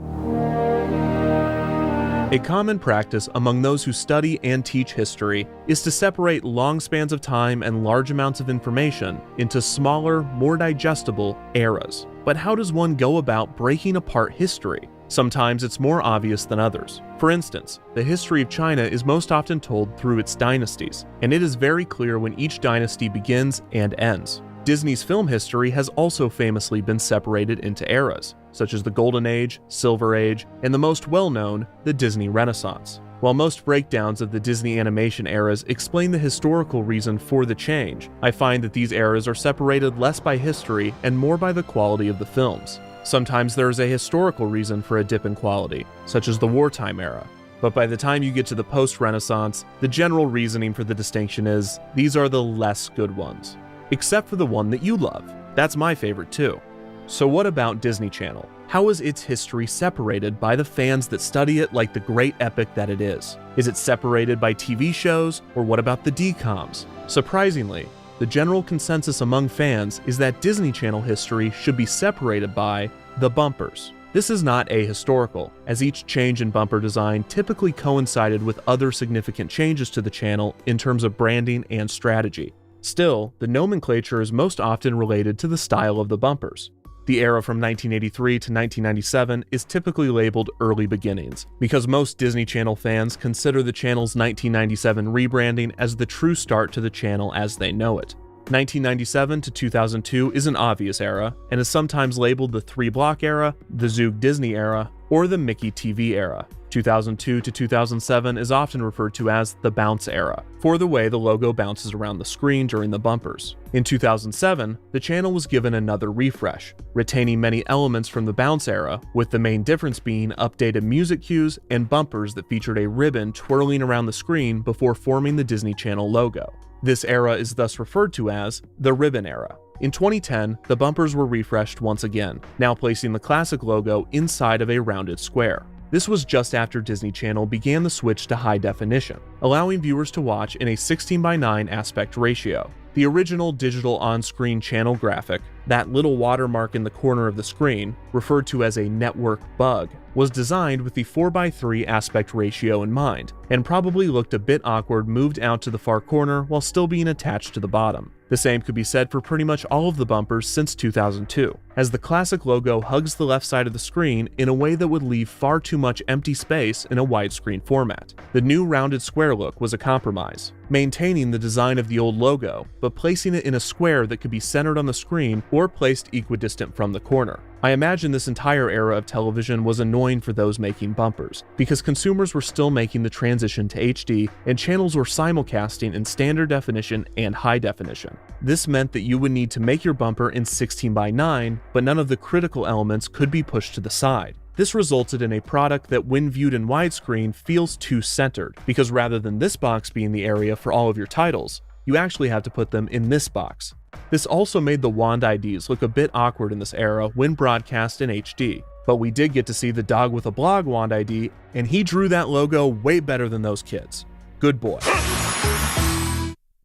[SPEAKER 1] A common practice among those who study and teach history is to separate long spans of time and large amounts of information into smaller, more digestible eras. But how does one go about breaking apart history? Sometimes it's more obvious than others. For instance, the history of China is most often told through its dynasties, and it is very clear when each dynasty begins and ends. Disney's film history has also famously been separated into eras, such as the Golden Age, Silver Age, and the most well-known, the Disney Renaissance. While most breakdowns of the Disney animation eras explain the historical reason for the change, I find that these eras are separated less by history and more by the quality of the films. Sometimes there is a historical reason for a dip in quality, such as the wartime era. But by the time you get to the post-Renaissance, the general reasoning for the distinction is, these are the less good ones. Except for the one that you love. That's my favorite too. So what about Disney Channel? How is its history separated by the fans that study it like the great epic that it is? Is it separated by TV shows, or what about the DCOMs? Surprisingly, the general consensus among fans is that Disney Channel history should be separated by the bumpers. This is not ahistorical, as each change in bumper design typically coincided with other significant changes to the channel in terms of branding and strategy. Still, the nomenclature is most often related to the style of the bumpers. The era from 1983 to 1997 is typically labeled Early Beginnings, because most Disney Channel fans consider the channel's 1997 rebranding as the true start to the channel as they know it. 1997 to 2002 is an obvious era, and is sometimes labeled the 3-block era, the Zoog Disney era, or the Mickey TV era. 2002 to 2007 is often referred to as the bounce era, for the way the logo bounces around the screen during the bumpers. In 2007, the channel was given another refresh, retaining many elements from the bounce era, with the main difference being updated music cues and bumpers that featured a ribbon twirling around the screen before forming the Disney Channel logo. This era is thus referred to as the ribbon era. In 2010, the bumpers were refreshed once again, now placing the classic logo inside of a rounded square. This was just after Disney Channel began the switch to high definition, allowing viewers to watch in a 16:9 aspect ratio. The original digital on-screen channel graphic, that little watermark in the corner of the screen, referred to as a network bug, was designed with the 4:3 aspect ratio in mind, and probably looked a bit awkward moved out to the far corner while still being attached to the bottom. The same could be said for pretty much all of the bumpers since 2002, as the classic logo hugs the left side of the screen in a way that would leave far too much empty space in a widescreen format. The new rounded square look was a compromise, maintaining the design of the old logo, but placing it in a square that could be centered on the screen or placed equidistant from the corner. I imagine this entire era of television was annoying for those making bumpers, because consumers were still making the transition to HD and channels were simulcasting in standard definition and high definition. This meant that you would need to make your bumper in 16:9, but none of the critical elements could be pushed to the side. This resulted in a product that when viewed in widescreen feels too centered, because rather than this box being the area for all of your titles, you actually have to put them in this box. This also made the wand IDs look a bit awkward in this era when broadcast in HD, but we did get to see the dog with a blog wand ID, and he drew that logo way better than those kids. Good boy.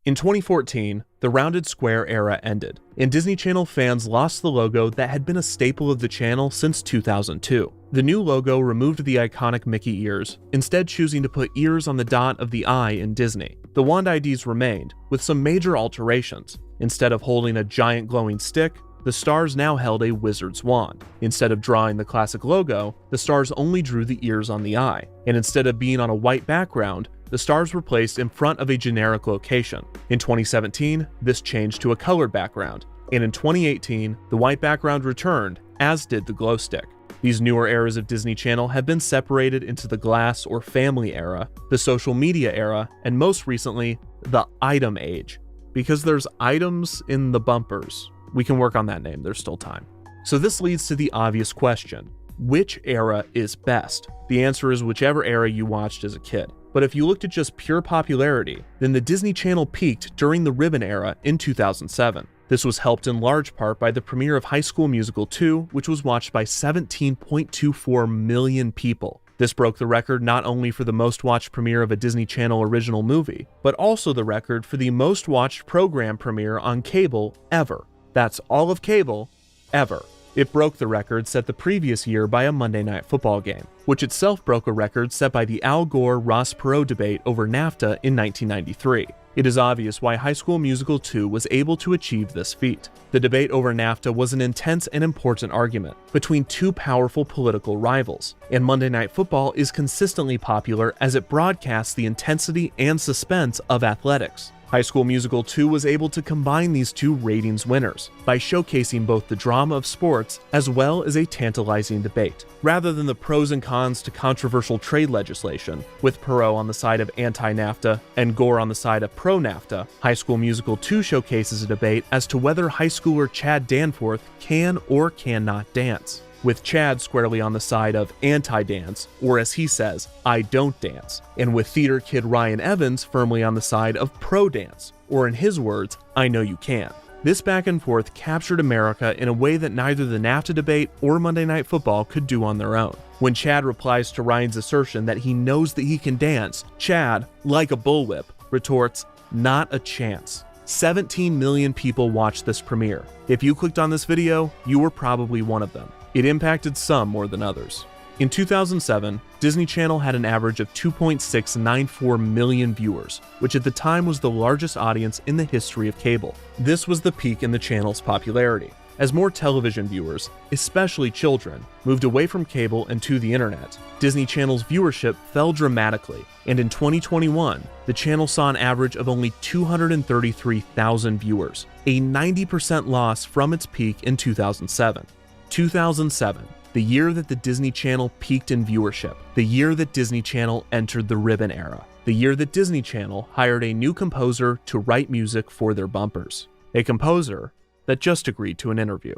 [SPEAKER 1] In 2014, the rounded square era ended, and Disney Channel fans lost the logo that had been a staple of the channel since 2002. The new logo removed the iconic Mickey ears, instead choosing to put ears on the dot of the eye in Disney. The wand IDs remained, with some major alterations. Instead of holding a giant glowing stick, the stars now held a wizard's wand. Instead of drawing the classic logo, the stars only drew the ears on the eye, and instead of being on a white background, the stars were placed in front of a generic location. In 2017, this changed to a colored background, and in 2018, the white background returned, as did the glow stick. These newer eras of Disney Channel have been separated into the glass or family era, the social media era, and most recently, the item age. Because there's items in the bumpers. We can work on that name, there's still time. So this leads to the obvious question. Which era is best? The answer is whichever era you watched as a kid. But if you looked at just pure popularity, then the Disney Channel peaked during the Ribbon era in 2007. This was helped in large part by the premiere of High School Musical 2, which was watched by 17.24 million people. This broke the record not only for the most watched premiere of a Disney Channel original movie, but also the record for the most watched program premiere on cable ever. That's all of cable, ever. It broke the record set the previous year by a Monday Night Football game, which itself broke a record set by the Al Gore-Ross Perot debate over NAFTA in 1993. It is obvious why High School Musical 2 was able to achieve this feat. The debate over NAFTA was an intense and important argument between two powerful political rivals, and Monday Night Football is consistently popular as it broadcasts the intensity and suspense of athletics. High School Musical 2 was able to combine these two ratings winners by showcasing both the drama of sports as well as a tantalizing debate. Rather than the pros and cons to controversial trade legislation, with Perot on the side of anti-NAFTA and Gore on the side of pro-NAFTA, High School Musical 2 showcases a debate as to whether high schooler Chad Danforth can or cannot dance, with Chad squarely on the side of anti-dance, or as he says, I don't dance, and with theater kid Ryan Evans firmly on the side of pro-dance, or in his words, I know you can. This back and forth captured America in a way that neither the NAFTA debate or Monday Night Football could do on their own. When Chad replies to Ryan's assertion that he knows that he can dance, Chad, like a bullwhip, retorts, not a chance. 17 million people watched this premiere. If you clicked on this video, you were probably one of them. It impacted some more than others. In 2007, Disney Channel had an average of 2.694 million viewers, which at the time was the largest audience in the history of cable. This was the peak in the channel's popularity. As more television viewers, especially children, moved away from cable and to the internet, Disney Channel's viewership fell dramatically, and in 2021, the channel saw an average of only 233,000 viewers, a 90% loss from its peak in 2007. 2007. the year that the Disney Channel peaked in viewership, the year that Disney Channel entered the ribbon era, the year that Disney Channel hired a new composer to write music for their bumpers, a composer that just agreed to an interview.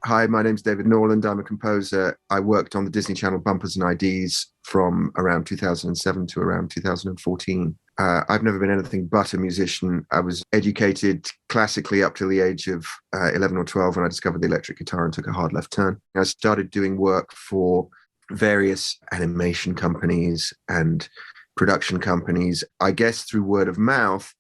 [SPEAKER 19] Hi, my name's David Norland. I'm a composer. I worked on the Disney Channel bumpers and IDs from around 2007 to around 2014. I've never been anything but a musician. I was educated classically up to the age of 11 or 12 when I discovered the electric guitar and took a hard left turn. I started doing work for various animation companies and production companies. I guess through word of mouth,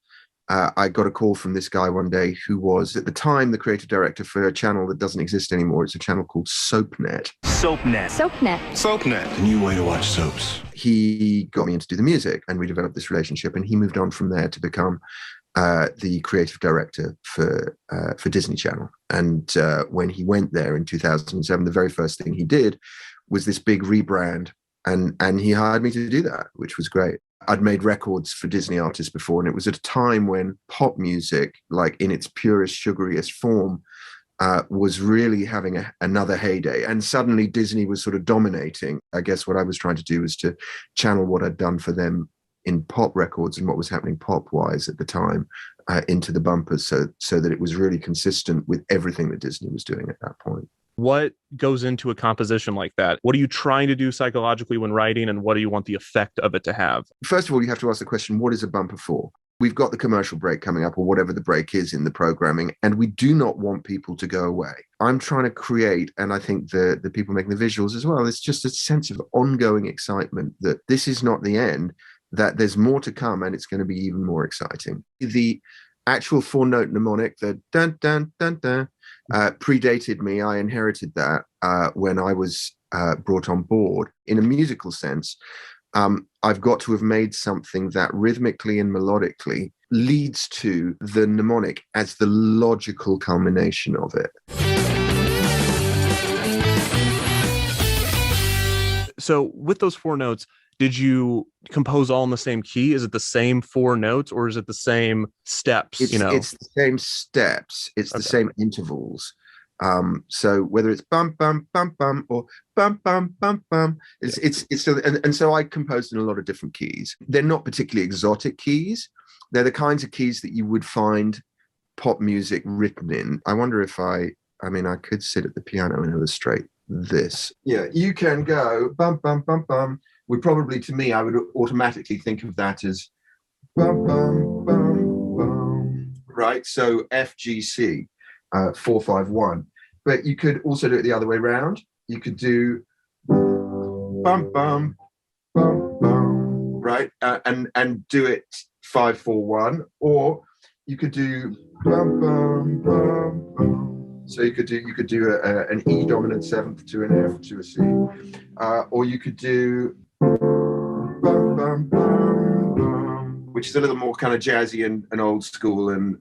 [SPEAKER 19] I got a call from this guy one day who was, at the time, the creative director for a channel that doesn't exist anymore. It's a channel called SoapNet.
[SPEAKER 8] SoapNet.
[SPEAKER 13] SoapNet.
[SPEAKER 5] SoapNet. The new way to watch soaps.
[SPEAKER 19] He got me in to do the music, and we developed this relationship, and he moved on from there to become the creative director for Disney Channel. And when he went there in 2007, the very first thing he did was this big rebrand, and he hired me to do that, which was great. I'd made records for Disney artists before, and it was at a time when pop music, like in its purest, sugariest form, was really having another heyday. And suddenly Disney was sort of dominating. I guess what I was trying to do was to channel what I'd done for them in pop records and what was happening pop-wise at the time into the bumpers, so that it was really consistent with everything that Disney was doing at that point.
[SPEAKER 1] What goes into a composition like that? What are you trying to do psychologically when writing, and what do you want the effect of it to have?
[SPEAKER 19] First of all, you have to ask the question, what is a bumper for? We've got the commercial break coming up, or whatever the break is in the programming, and we do not want people to go away. I'm trying to create, and I think the people making the visuals as well, it's just a sense of ongoing excitement that this is not the end, that there's more to come, and it's going to be even more exciting. The actual 4-note mnemonic, the dun dun dun dun, predated me. I inherited that when I was brought on board. In a musical sense, I've got to have made something that rhythmically and melodically leads to the mnemonic as the logical culmination of it.
[SPEAKER 1] So with those 4 notes, did you compose all in the same key? Is it the same 4 notes, or is it the same steps?
[SPEAKER 19] It's the same steps. It's the same intervals. So whether it's bum bum bum bum or bum bum bum bum, it's still, and so I composed in a lot of different keys. They're not particularly exotic keys. They're the kinds of keys that you would find pop music written in. I wonder if I could sit at the piano and illustrate this. Yeah, you can go bum bum bum bum. Would probably, to me, I would automatically think of that as bum bum bum bum. Right, so F G C. 4-5-1, but you could also do it the other way around. You could do bum bum bum bum, right, and do it 5-4-1, or you could do bum bum bum bum. So you could do an E dominant 7th to an F to a C, or you could do bum bum bum bum, which is a little more kind of jazzy and old school and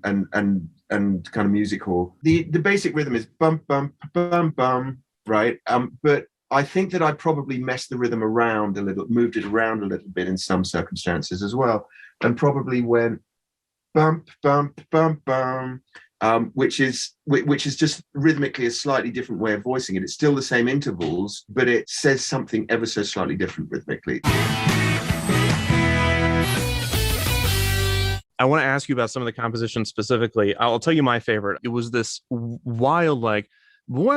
[SPEAKER 19] kind of musical. The basic rhythm is bum bum bum bum, right? But I think that I probably messed the rhythm around a little, moved it around a little bit in some circumstances as well, and probably went bump bump bum bum, which is just rhythmically a slightly different way of voicing it. It's still the same intervals, but it says something ever so slightly different rhythmically.
[SPEAKER 1] I want to ask you about some of the compositions specifically. I'll tell you my favorite. It was this wild, like,
[SPEAKER 19] That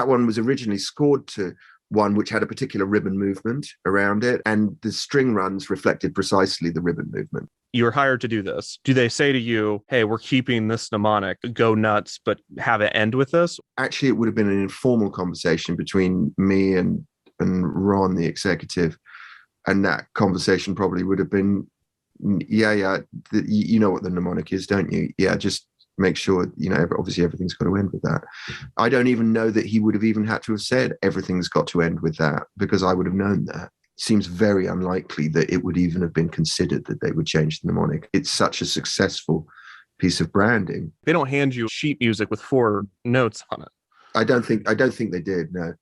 [SPEAKER 19] one was originally scored to one which had a particular ribbon movement around it, and the string runs reflected precisely the ribbon movement.
[SPEAKER 1] You were hired to do this. Do they say to you, hey, we're keeping this mnemonic, go nuts, but have it end with this?
[SPEAKER 19] Actually, it would have been an informal conversation between me and Ron, the executive, and that conversation probably would have been, you know what the mnemonic is, don't you? Yeah, just make sure, obviously everything's got to end with that. I don't even know that he would have even had to have said everything's got to end with that, because I would have known that. Seems very unlikely that it would even have been considered that they would change the mnemonic. It's such a successful piece of branding.
[SPEAKER 1] They don't hand you sheet music with 4 notes on it.
[SPEAKER 19] I don't think they did, no.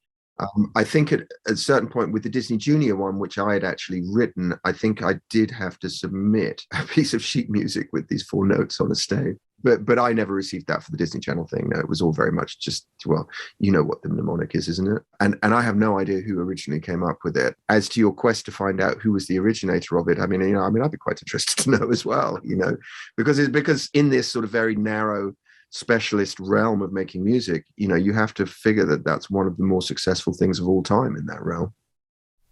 [SPEAKER 19] I think at a certain point with the Disney Junior one, which I had actually written, I think I did have to submit a piece of sheet music with these 4 notes on a stage. but I never received that for the Disney Channel thing. No, it was all very much just, well, you know what the mnemonic is, isn't it? And I have no idea who originally came up with it. As to your quest to find out who was the originator of it, I mean, I'd be quite interested to know as well, because in this sort of very narrow specialist realm of making music, you have to figure that that's one of the more successful things of all time in that realm.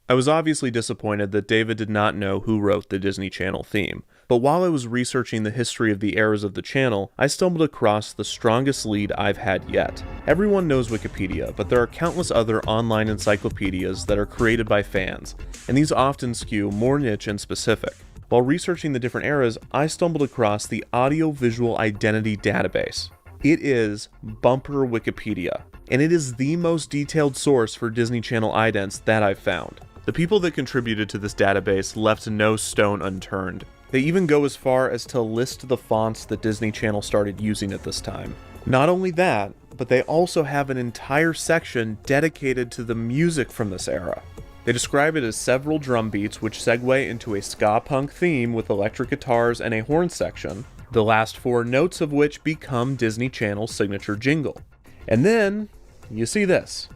[SPEAKER 1] I was obviously disappointed that David did not know who wrote the Disney Channel theme, but while I was researching the history of the eras of the channel, I stumbled across the strongest lead I've had yet. Everyone knows Wikipedia, but there are countless other online encyclopedias that are created by fans, and these often skew more niche and specific. While researching the different eras, I stumbled across the Audiovisual Identity Database. It is bumper Wikipedia, and it is the most detailed source for Disney Channel idents that I've found. The people that contributed to this database left no stone unturned. They even go as far as to list the fonts that Disney Channel started using at this time. Not only that, but they also have an entire section dedicated to the music from this era. They describe it as several drum beats which segue into a ska punk theme with electric guitars and a horn section, the last 4 notes of which become Disney Channel's signature jingle. And then, you see this.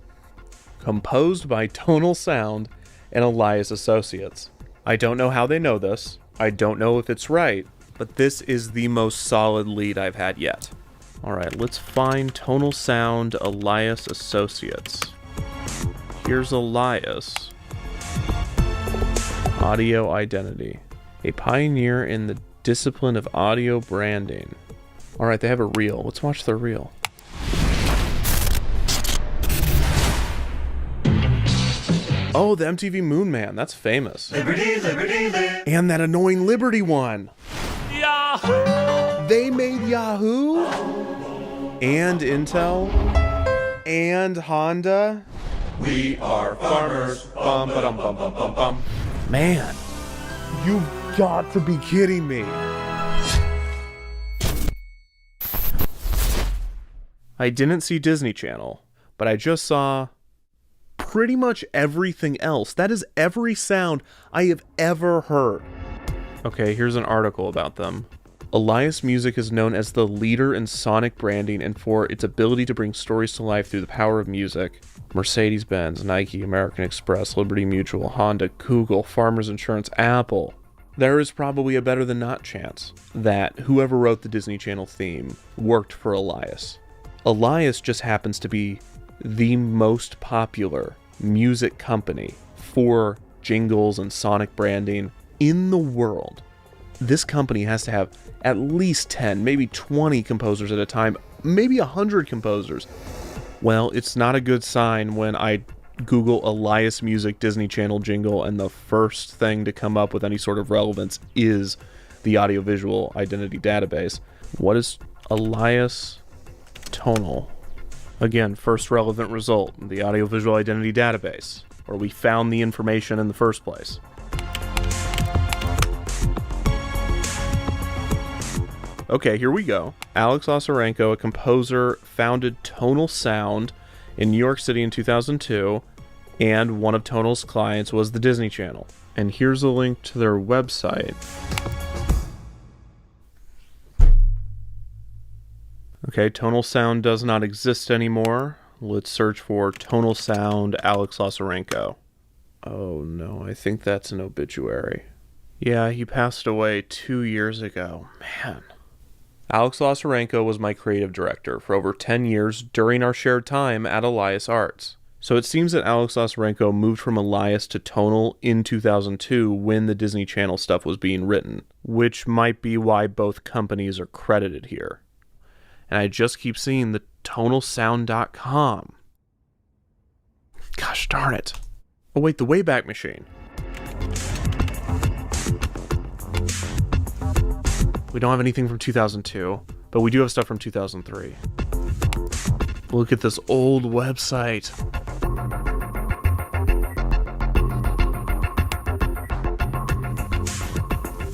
[SPEAKER 1] Composed by Tonal Sound and Elias Associates. I don't know how they know this, I don't know if it's right, but this is the most solid lead I've had yet. Alright, let's find Tonal Sound, Elias Associates. Here's Elias. Audio Identity. A pioneer in the discipline of audio branding. Alright, they have a reel. Let's watch their reel. Oh, the MTV Moon Man. That's famous.
[SPEAKER 6] Liberty, liberty, liberty.
[SPEAKER 1] And that annoying Liberty one. Yahoo! They made Yahoo? And Intel? And Honda?
[SPEAKER 6] We are farmers.
[SPEAKER 1] Bum, ba-dum, bum, bum, bum, bum. Man, you've got to be kidding me. I didn't see Disney Channel, but I just saw pretty much everything else. That is every sound I have ever heard. Okay, here's an article about them. Elias Music is known as the leader in sonic branding and for its ability to bring stories to life through the power of music. Mercedes-Benz, Nike, American Express, Liberty Mutual, Honda, Google, Farmers Insurance, Apple. There is probably a better than not chance that whoever wrote the Disney Channel theme worked for Elias. Elias just happens to be the most popular music company for jingles and sonic branding in the world. This company has to have at least 10, maybe 20 composers at a time, maybe 100 composers. Well, it's not a good sign when I Google Elias Music Disney Channel jingle and the first thing to come up with any sort of relevance is the Audiovisual Identity Database. What is Elias Tonal? Again, first relevant result, the Audiovisual Identity Database, where we found the information in the first place. Okay, here we go. Alex Osarenko, a composer, founded Tonal Sound in New York City in 2002, and one of Tonal's clients was the Disney Channel. And here's a link to their website. Okay, Tonal Sound does not exist anymore. Let's search for Tonal Sound Alex Osarenko. Oh no, I think that's an obituary. Yeah, he passed away 2 years ago. Man. Alex Osarenko was my creative director for over 10 years during our shared time at Elias Arts. So it seems that Alex Osarenko moved from Elias to Tonal in 2002 when the Disney Channel stuff was being written, which might be why both companies are credited here. And I just keep seeing the tonalsound.com. Gosh darn it. Oh wait, the Wayback Machine. We don't have anything from 2002, but we do have stuff from 2003. Look at this old website.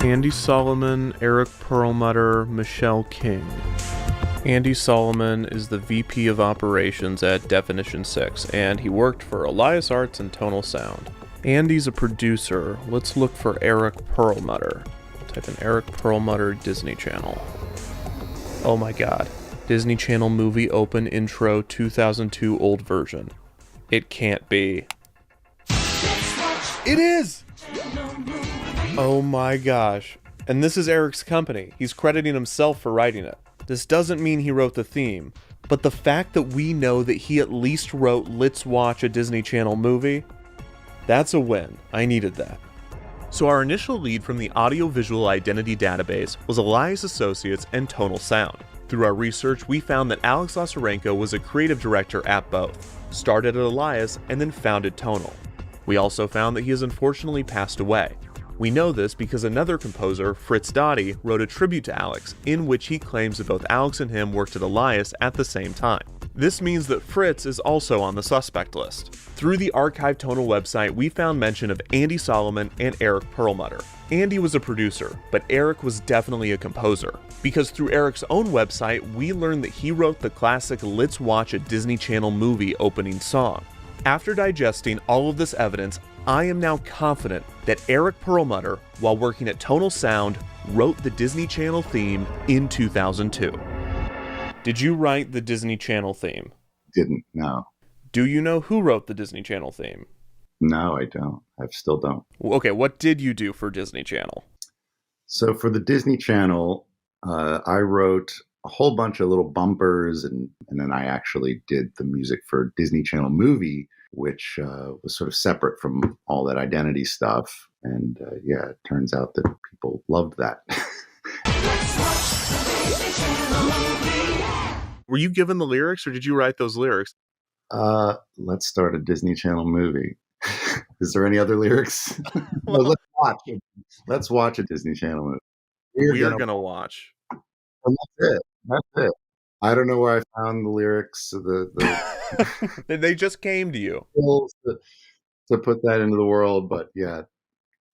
[SPEAKER 1] Andy Solomon, Eric Perlmutter, Michelle King. Andy Solomon is the VP of Operations at Definition 6, and he worked for Elias Arts and Tonal Sound. Andy's a producer. Let's look for Eric Perlmutter. Type in Eric Perlmutter Disney Channel. Oh my god. Disney Channel movie open intro 2002 old version. It can't be. It is! Oh my gosh. And this is Eric's company. He's crediting himself for writing it. This doesn't mean he wrote the theme, but the fact that we know that he at least wrote Let's Watch a Disney Channel Movie, that's a win. I needed that. So our initial lead from the audiovisual identity database was Elias Associates and Tonal Sound. Through our research, we found that Alex Lazarenko was a creative director at both, started at Elias and then founded Tonal. We also found that he has unfortunately passed away. We know this because another composer, Fritz Dottie, wrote a tribute to Alex, in which he claims that both Alex and him worked at Elias at the same time. This means that Fritz is also on the suspect list. Through the Archive Tonal website, we found mention of Andy Solomon and Eric Perlmutter. Andy was a producer, but Eric was definitely a composer, because through Eric's own website, we learned that he wrote the classic Let's Watch a Disney Channel Movie opening song. After digesting all of this evidence, I am now confident that Eric Perlmutter, while working at Tonal Sound, wrote the Disney Channel theme in 2002. Did you write the Disney Channel theme?
[SPEAKER 20] Didn't, no.
[SPEAKER 1] Do you know who wrote the Disney Channel theme?
[SPEAKER 20] No, I don't. I still don't.
[SPEAKER 1] Okay, what did you do for Disney Channel?
[SPEAKER 20] So for the Disney Channel, I wrote a whole bunch of little bumpers, and then I actually did the music for Disney Channel Movie, which was sort of separate from all that identity stuff. And yeah, it turns out that people loved that.
[SPEAKER 1] Were you given the lyrics, or did you write those lyrics?
[SPEAKER 20] Let's start a Disney Channel movie. Is there any other lyrics? No, let's watch a Disney Channel movie.
[SPEAKER 1] We're gonna watch.
[SPEAKER 20] And that's it. I don't know where I found the lyrics.
[SPEAKER 1] They just came to you.
[SPEAKER 20] To put that into the world, but yeah,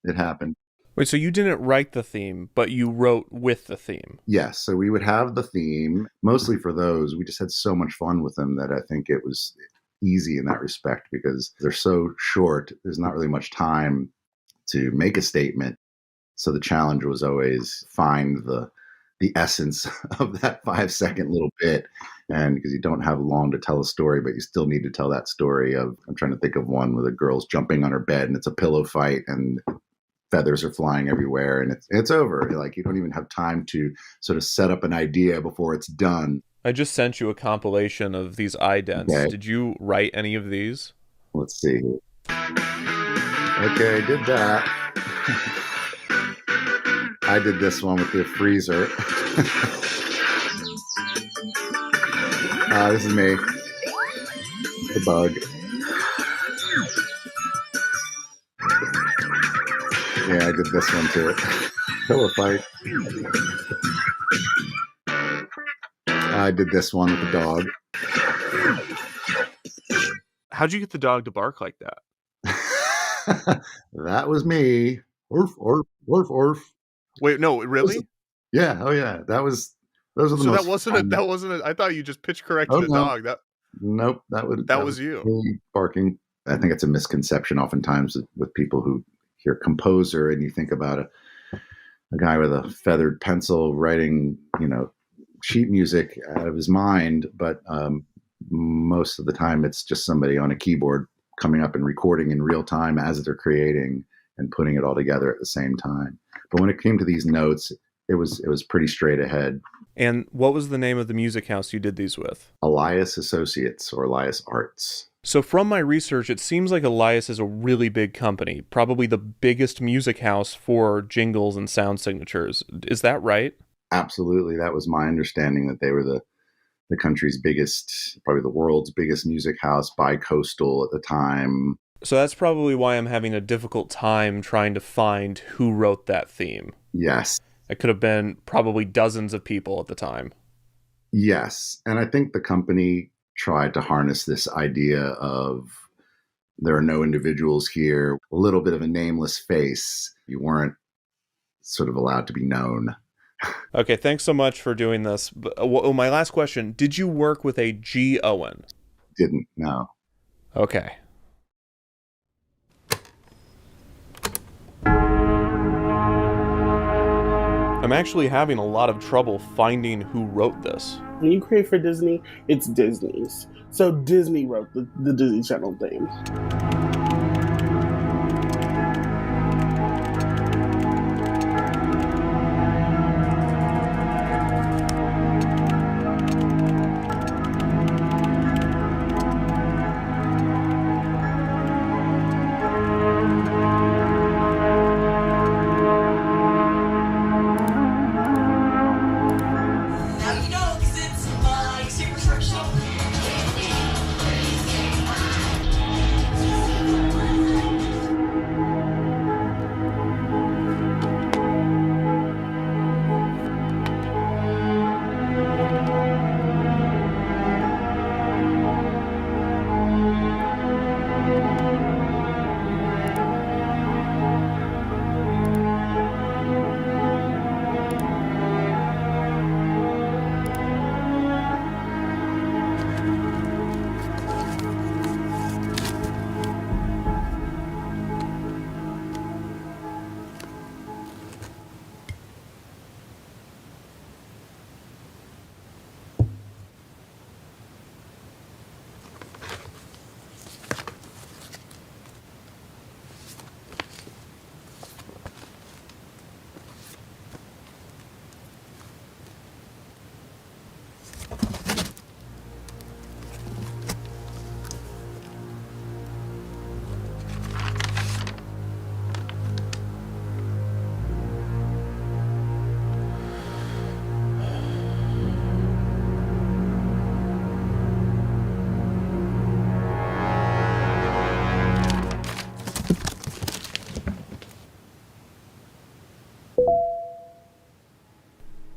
[SPEAKER 20] it happened.
[SPEAKER 1] Wait, so you didn't write the theme, but you wrote with the theme?
[SPEAKER 20] Yes, so we would have the theme, mostly for those. We just had so much fun with them that I think it was easy in that respect because they're so short. There's not really much time to make a statement. So the challenge was always find the essence of that 5-second little bit. And because you don't have long to tell a story, but you still need to tell that story of, I'm trying to think of one where the girl's jumping on her bed and it's a pillow fight and feathers are flying everywhere and it's over. Like you don't even have time to sort of set up an idea before it's done.
[SPEAKER 1] I just sent you a compilation of these idents. Okay. Did you write any of these?
[SPEAKER 20] Let's see. Okay, I did that. I did this one with the freezer. This is me. The bug. Yeah, I did this one too. Pillow fight. I did this one with the dog.
[SPEAKER 1] How'd you get the dog to bark like that?
[SPEAKER 20] That was me. Orf, orf, orf, orf.
[SPEAKER 1] Wait, no, really?
[SPEAKER 20] Yeah, oh yeah. Those are the
[SPEAKER 1] so
[SPEAKER 20] most
[SPEAKER 1] that wasn't I thought you just pitch corrected the dog.
[SPEAKER 20] Nope, that
[SPEAKER 1] was you.
[SPEAKER 20] Me barking. I think it's a misconception oftentimes with people who hear composer and you think about a guy with a feathered pencil writing, sheet music out of his mind, but most of the time it's just somebody on a keyboard coming up and recording in real time as they're creating and putting it all together at the same time. But when it came to these notes, it was pretty straight ahead.
[SPEAKER 1] And what was the name of the music house you did these with?
[SPEAKER 20] Elias Associates or Elias Arts.
[SPEAKER 1] So from my research, it seems like Elias is a really big company, probably the biggest music house for jingles and sound signatures. Is that right?
[SPEAKER 20] Absolutely. That was my understanding, that they were the country's biggest, probably the world's biggest music house, bi-coastal at the time.
[SPEAKER 1] So that's probably why I'm having a difficult time trying to find who wrote that theme.
[SPEAKER 20] Yes.
[SPEAKER 1] It could have been probably dozens of people at the time.
[SPEAKER 20] Yes. And I think the company tried to harness this idea of there are no individuals here, a little bit of a nameless face. You weren't sort of allowed to be known.
[SPEAKER 1] Okay, thanks so much for doing this. My last question, did you work with a G. Owen?
[SPEAKER 20] Didn't, no.
[SPEAKER 1] Okay. I'm I'm actually having a lot of trouble finding who wrote this.
[SPEAKER 3] When you create for Disney, it's Disney's. So Disney wrote the Disney Channel theme.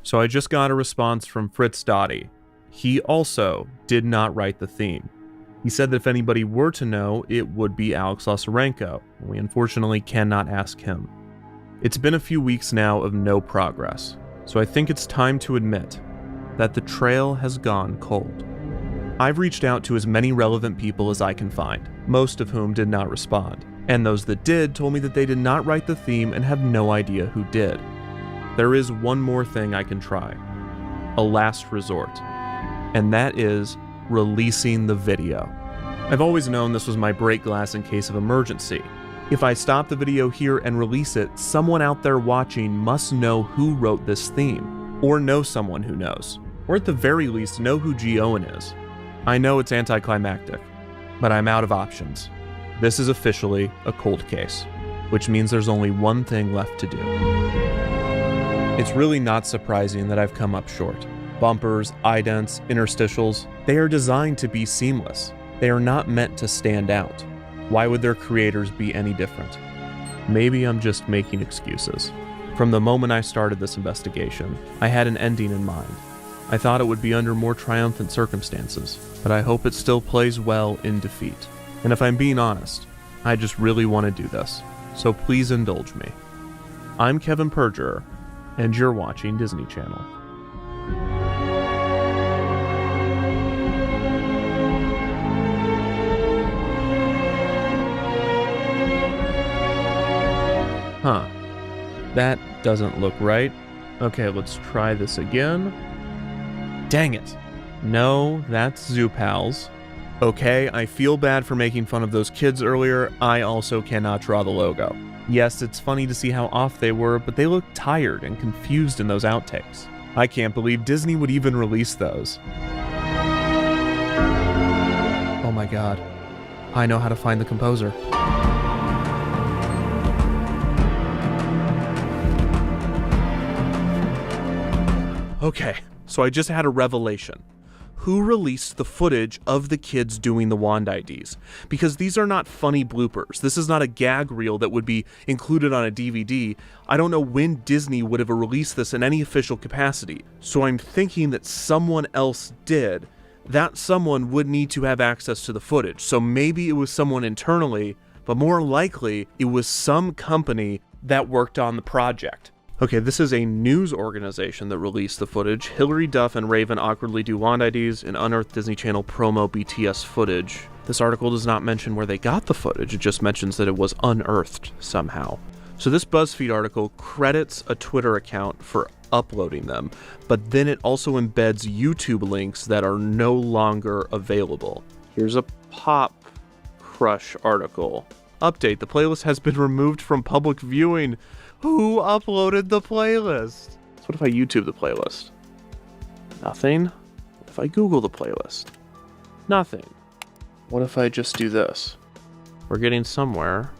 [SPEAKER 1] So I just got a response from Fritz Dottie. He also did not write the theme. He said that if anybody were to know, it would be Alex Lazarenko. We unfortunately cannot ask him. It's been a few weeks now of no progress, so I think it's time to admit that the trail has gone cold. I've reached out to as many relevant people as I can find, most of whom did not respond, and those that did told me that they did not write the theme and have no idea who did. There is one more thing I can try, a last resort, and that is releasing the video. I've always known this was my break glass in case of emergency. If I stop the video here and release it, someone out there watching must know who wrote this theme, or know someone who knows, or at the very least know who G. Owen is. I know it's anticlimactic, but I'm out of options. This is officially a cold case, which means there's only one thing left to do. It's really not surprising that I've come up short. Bumpers, idents, interstitials, they are designed to be seamless. They are not meant to stand out. Why would their creators be any different? Maybe I'm just making excuses. From the moment I started this investigation, I had an ending in mind. I thought it would be under more triumphant circumstances, but I hope it still plays well in defeat. And if I'm being honest, I just really want to do this, so please indulge me. I'm Kevin Perjurer, and you're watching Disney Channel. Huh. That doesn't look right. Okay, let's try this again. Dang it. No, that's Zoo Pals. Okay, I feel bad for making fun of those kids earlier. I also cannot draw the logo. Yes, it's funny to see how off they were, but they look tired and confused in those outtakes. I can't believe Disney would even release those. Oh my god. I know how to find the composer. Okay, so I just had a revelation. Who released the footage of the kids doing the wand IDs? Because these are not funny bloopers. This is not a gag reel that would be included on a DVD. I don't know when Disney would have released this in any official capacity. So I'm thinking that someone else did. That someone would need to have access to the footage. So maybe it was someone internally, but more likely it was some company that worked on the project. Okay, this is a news organization that released the footage. Hilary Duff and Raven awkwardly do wand IDs in unearthed Disney Channel promo BTS footage. This article does not mention where they got the footage, it just mentions that it was unearthed somehow. So this BuzzFeed article credits a Twitter account for uploading them, but then it also embeds YouTube links that are no longer available. Here's a Pop Crush article. Update, the playlist has been removed from public viewing. Who uploaded the playlist? So what if I YouTube the playlist? Nothing. What if I Google the playlist? Nothing. What if I just do this? We're getting somewhere.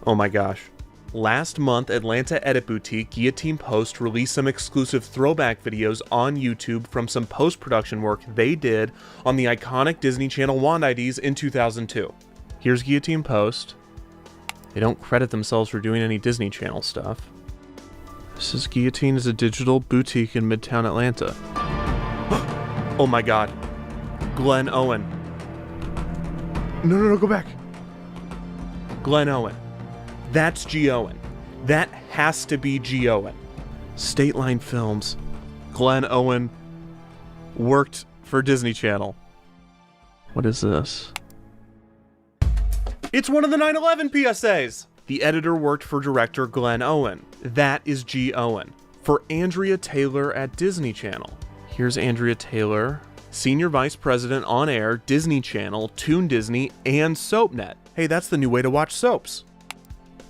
[SPEAKER 1] Oh my gosh. Last month, Atlanta edit boutique Guillotine Post released some exclusive throwback videos on YouTube from some post-production work they did on the iconic Disney Channel Wand IDs in 2002. Here's Guillotine Post. They don't credit themselves for doing any Disney Channel stuff. This is Guillotine is a digital boutique in Midtown Atlanta. Oh my god. Glenn Owen. No, go back. Glenn Owen. That's G. Owen. That has to be G. Owen. State Line Films. Glenn Owen worked for Disney Channel. What is this? It's one of the 9/11 PSAs! The editor worked for director Glenn Owen. That is G. Owen. For Andrea Taylor at Disney Channel. Here's Andrea Taylor, Senior Vice President on Air, Disney Channel, Toon Disney, and SoapNet. Hey, that's the new way to watch soaps.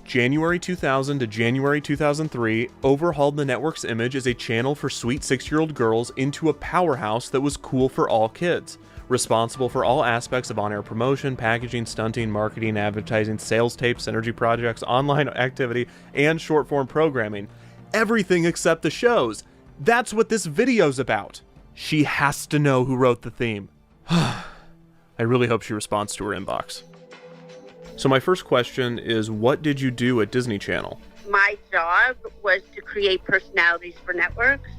[SPEAKER 1] January 2000 to January 2003 overhauled the network's image as a channel for sweet 6-year-old girls into a powerhouse that was cool for all kids, responsible for all aspects of on-air promotion, packaging, stunting, marketing, advertising, sales tapes, synergy projects, online activity, and short-form programming. Everything except the shows. That's what this video's about. She has to know who wrote the theme. I really hope she responds to her inbox. So my first question is, what did you do at Disney Channel?
[SPEAKER 21] My job was to create personalities for networks,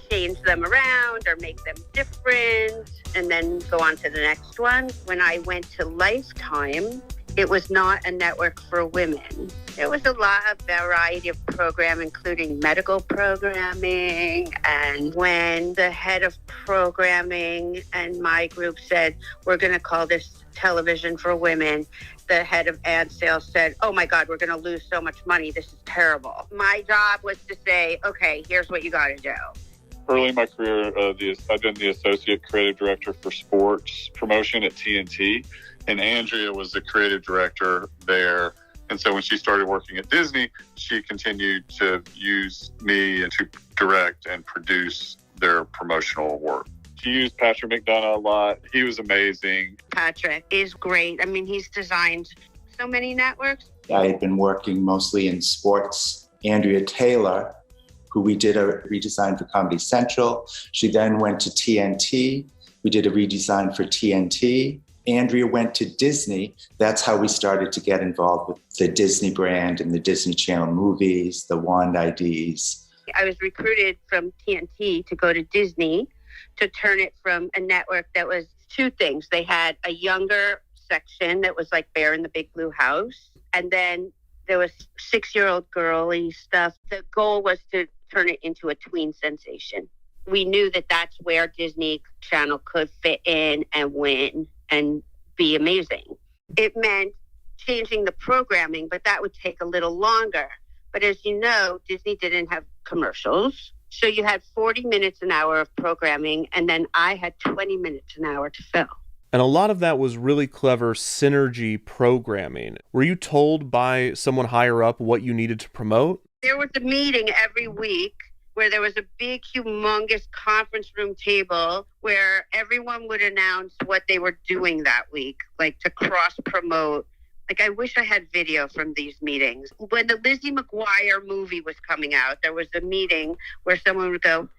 [SPEAKER 21] change them around or make them different, and then go on to the next one. When I went to Lifetime, it was not a network for women. There was a lot of variety of program, including medical programming. And when the head of programming and my group said, we're going to call this television for women, the head of ad sales said, oh my God, we're going to lose so much money. This is terrible. My job was to say, okay, here's what you got to do.
[SPEAKER 17] Early in my career, I've been the associate creative director for sports promotion at TNT, and Andrea was the creative director there. And so when she started working at Disney, she continued to use me to direct and produce their promotional work. She used Patrick McDonough a lot. He was amazing.
[SPEAKER 21] Patrick is great. I mean, he's designed so many networks.
[SPEAKER 22] I had been working mostly in sports. Andrea Taylor, who we did a redesign for Comedy Central. She then went to TNT. We did a redesign for TNT. Andrea went to Disney. That's how we started to get involved with the Disney brand and the Disney Channel movies, the Wand IDs.
[SPEAKER 21] I was recruited from TNT to go to Disney to turn it from a network that was two things. They had a younger section that was like Bear in the Big Blue House. And then there was 6-year-old girly stuff. The goal was to turn it into a tween sensation. We knew that that's where Disney Channel could fit in and win and be amazing. It meant changing the programming, but that would take a little longer. But as you know, Disney didn't have commercials. So you had 40 minutes an hour of programming, and then I had 20 minutes an hour to fill.
[SPEAKER 1] And a lot of that was really clever synergy programming. Were you told by someone higher up what you needed to promote?
[SPEAKER 21] There was a meeting every week where there was a big, humongous conference room table where everyone would announce what they were doing that week, like to cross-promote. Like, I wish I had video from these meetings. When the Lizzie McGuire movie was coming out, there was a meeting where someone would go,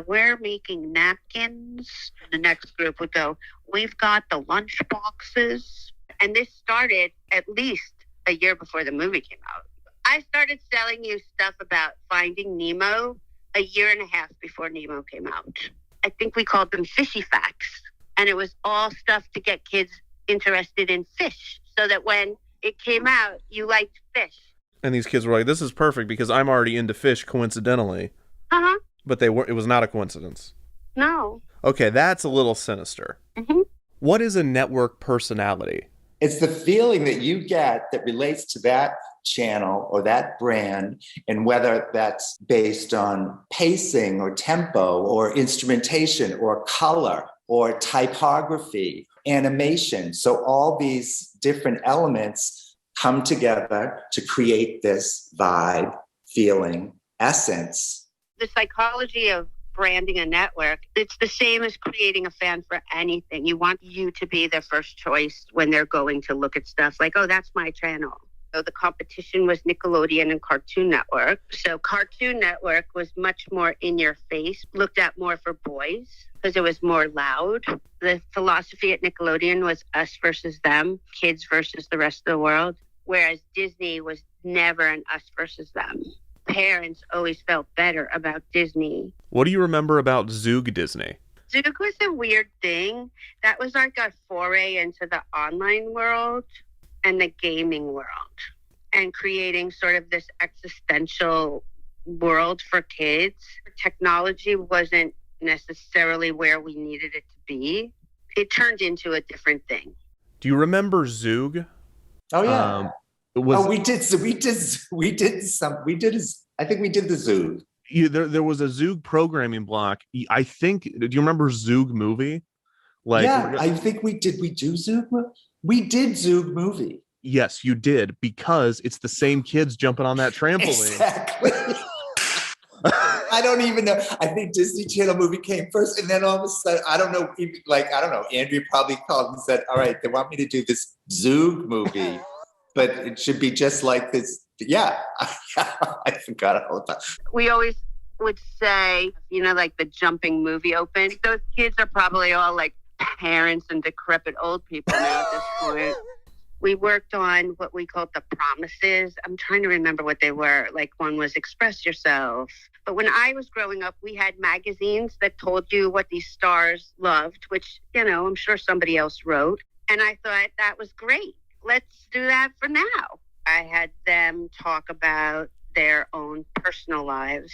[SPEAKER 21] we're making napkins. The next group would go, we've got the lunch boxes. And this started at least a year before the movie came out. I started selling you stuff about Finding Nemo a year and a half before Nemo came out. I think we called them fishy facts. And it was all stuff to get kids interested in fish, so that when it came out, you liked fish.
[SPEAKER 1] And these kids were like, this is perfect because I'm already into fish coincidentally.
[SPEAKER 21] Uh-huh.
[SPEAKER 1] But it was not a coincidence.
[SPEAKER 21] No.
[SPEAKER 1] Okay, that's a little sinister.
[SPEAKER 21] Mm-hmm.
[SPEAKER 1] What is a network personality?
[SPEAKER 22] It's the feeling that you get that relates to that channel or that brand, and whether that's based on pacing or tempo or instrumentation or color or typography, animation. So all these different elements come together to create this vibe, feeling, essence.
[SPEAKER 21] The psychology of branding a network, it's the same as creating a fan for anything. You want you to be their first choice when they're going to look at stuff like, oh, that's my channel. So the competition was Nickelodeon and Cartoon Network. So Cartoon Network was much more in your face, looked at more for boys because it was more loud. The philosophy at Nickelodeon was us versus them, kids versus the rest of the world, whereas Disney was never an us versus them. Parents always felt better about Disney.
[SPEAKER 1] What do you remember about Zoog Disney?
[SPEAKER 21] Zoog was a weird thing. That was like a foray into the online world and the gaming world, and creating sort of this existential world for kids. Technology wasn't necessarily where we needed it to be. It turned into a different thing.
[SPEAKER 1] Do you remember Zoog?
[SPEAKER 22] Oh yeah. I think we did the Zoog.
[SPEAKER 1] There was a Zoog programming block. I think. Do you remember Zoog movie?
[SPEAKER 22] I think we did. We do Zoog. We did Zoog movie.
[SPEAKER 1] Yes, you did, because it's the same kids jumping on that trampoline.
[SPEAKER 22] Exactly. I don't even know. I think Disney Channel movie came first, and then all of a sudden, I don't know. Andrea probably called and said, "All right, they want me to do this Zoog movie." But it should be just like this. Yeah, I forgot all about it.
[SPEAKER 21] We always would say, like the jumping movie open. Those kids are probably all like parents and decrepit old people now at this point. We worked on what we called the promises. I'm trying to remember what they were. Like one was express yourself. But when I was growing up, we had magazines that told you what these stars loved, which, I'm sure somebody else wrote. And I thought that was great. Let's do that for now. I had them talk about their own personal lives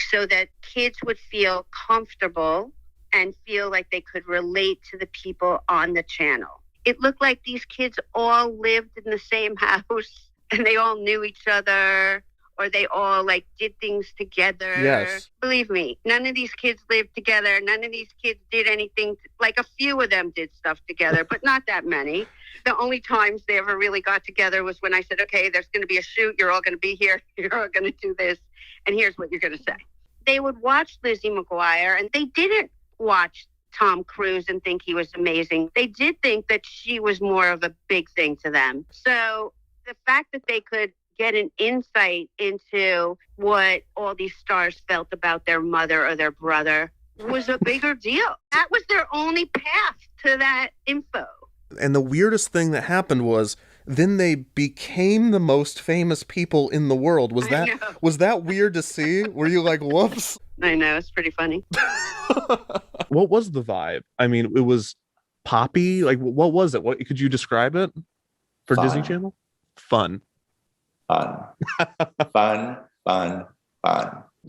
[SPEAKER 21] so that kids would feel comfortable and feel like they could relate to the people on the channel. It looked like these kids all lived in the same house and they all knew each other, or they all did things together.
[SPEAKER 1] Yes.
[SPEAKER 21] Believe me, none of these kids lived together. None of these kids did anything. A few of them did stuff together, but not that many. The only times they ever really got together was when I said, okay, there's going to be a shoot. You're all going to be here. You're all going to do this. And here's what you're going to say. They would watch Lizzie McGuire, and they didn't watch Tom Cruise and think he was amazing. They did think that she was more of a big thing to them. So the fact that they could get an insight into what all these stars felt about their mother or their brother was a bigger deal. That was their only path to that info.
[SPEAKER 1] And the weirdest thing that happened was then they became the most famous people in the world. Was that weird to see? Were you like, whoops?
[SPEAKER 21] I know, it's pretty funny.
[SPEAKER 1] What was the vibe? I mean, it was poppy. What was it? What could you describe it for
[SPEAKER 22] Fun.
[SPEAKER 1] Disney Channel? Fun.
[SPEAKER 22] Fun,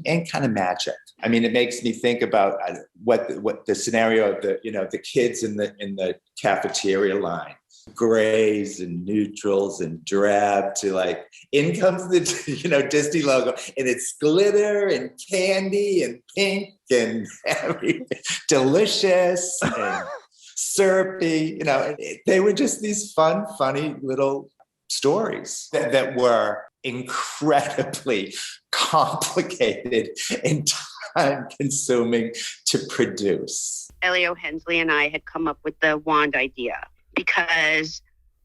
[SPEAKER 22] and kind of magic. I mean, it makes me think about what the scenario of the kids in the cafeteria line, grays and neutrals and drab, to in comes the Disney logo, and it's glitter and candy and pink and everything, delicious and syrupy. They were just these fun, funny little stories that were incredibly complicated and time-consuming to produce.
[SPEAKER 21] Elio Hensley and I had come up with the wand idea because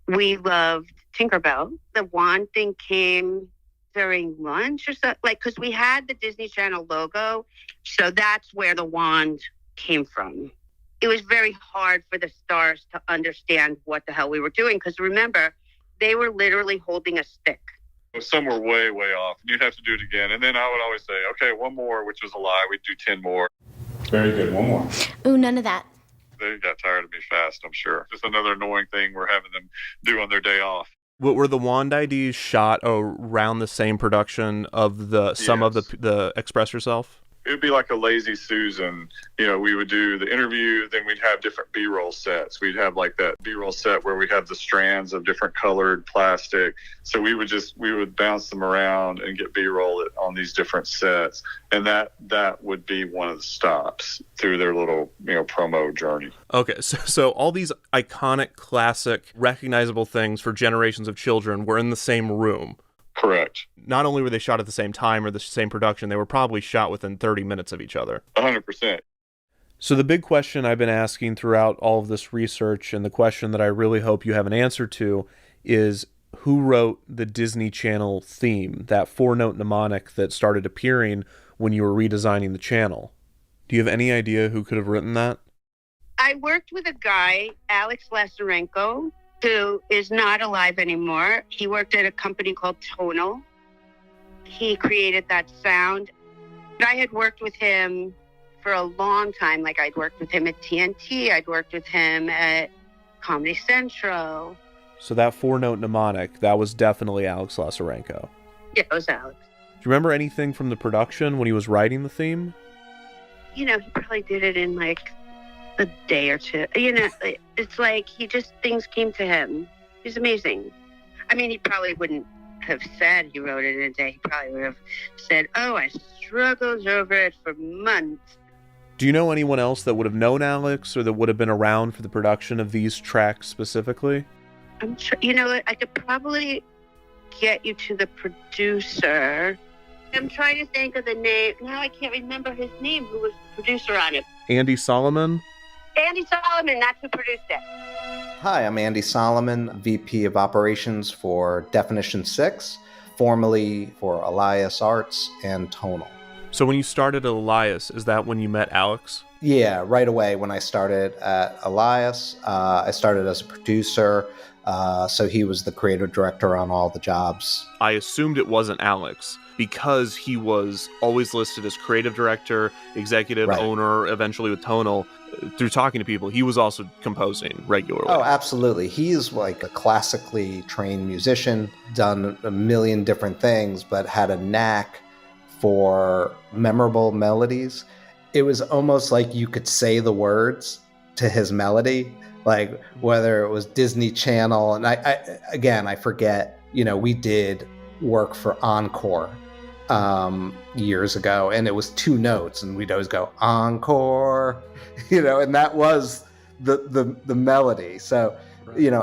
[SPEAKER 21] we loved Tinkerbell. The wand thing came during lunch or so, because we had the Disney Channel logo, so that's where the wand came from. It was very hard for the stars to understand what the hell we were doing, because remember, they were literally holding a stick.
[SPEAKER 17] Some were way, way off. You'd have to do it again. And then I would always say, okay, one more, which was a lie. We'd do 10 more.
[SPEAKER 20] Very good. One more.
[SPEAKER 13] Ooh, none of that.
[SPEAKER 17] They got tired of me fast, I'm sure. Just another annoying thing we're having them do on their day off.
[SPEAKER 1] What were the wand IDs shot around the same production of some of the Express Yourself?
[SPEAKER 17] It would be like a lazy Susan. You know, we would do the interview, then we'd have different B-roll sets. We'd have like that B-roll set where we have the strands of different colored plastic. So we would bounce them around and get B-roll on these different sets. And that would be one of the stops through their little, promo journey.
[SPEAKER 1] Okay, so all these iconic, classic, recognizable things for generations of children were in the same room.
[SPEAKER 17] Correct.
[SPEAKER 1] Not only were they shot at the same time or the same production, they were probably shot within 30 minutes of each other.
[SPEAKER 17] 100%.
[SPEAKER 1] So the big question I've been asking throughout all of this research, and the question that I really hope you have an answer to, is who wrote the Disney Channel theme, that 4-note mnemonic that started appearing when you were redesigning the channel? Do you have any idea who could have written that?
[SPEAKER 21] I worked with a guy, Alex Lazarenko, who is not alive anymore. He worked at a company called Tonal. He created that sound. I had worked with him for a long time. Like, I'd worked with him at TNT. I'd worked with him at Comedy Central.
[SPEAKER 1] So that 4-note mnemonic, that was definitely Alex Lazarenko.
[SPEAKER 21] Yeah, it was Alex.
[SPEAKER 1] Do you remember anything from the production when he was writing the theme?
[SPEAKER 21] He probably did it in like a day or two. It's like things came to him. He's amazing. I mean, he probably wouldn't have said he wrote it in a day. He probably would have said, I struggled over it for months.
[SPEAKER 1] Do you know anyone else that would have known Alex or that would have been around for the production of these tracks specifically?
[SPEAKER 21] I'm sure, I could probably get you to the producer. I'm trying to think of the name. Now I can't remember his name, who was the producer on it.
[SPEAKER 1] Andy Solomon?
[SPEAKER 21] Andy Solomon, that's who produced it.
[SPEAKER 2] Hi, I'm Andy Solomon, VP of Operations for Definition 6, formerly for Elias Arts and Tonal.
[SPEAKER 1] So when you started at Elias, is that when you met Alex?
[SPEAKER 2] Yeah, right away when I started at Elias. I started as a producer, so he was the creative director on all the jobs.
[SPEAKER 1] I assumed it wasn't Alex because he was always listed as creative director, executive owner, eventually with Tonal. Through talking to people, he was also composing regularly.
[SPEAKER 2] Oh, absolutely. He's like a classically trained musician, done a million different things, but had a knack for memorable melodies. It was almost like you could say the words to his melody, like whether it was Disney Channel. And I forget, we did work for Encore years ago, and it was 2 notes, and we'd always go encore, and that was the melody. So,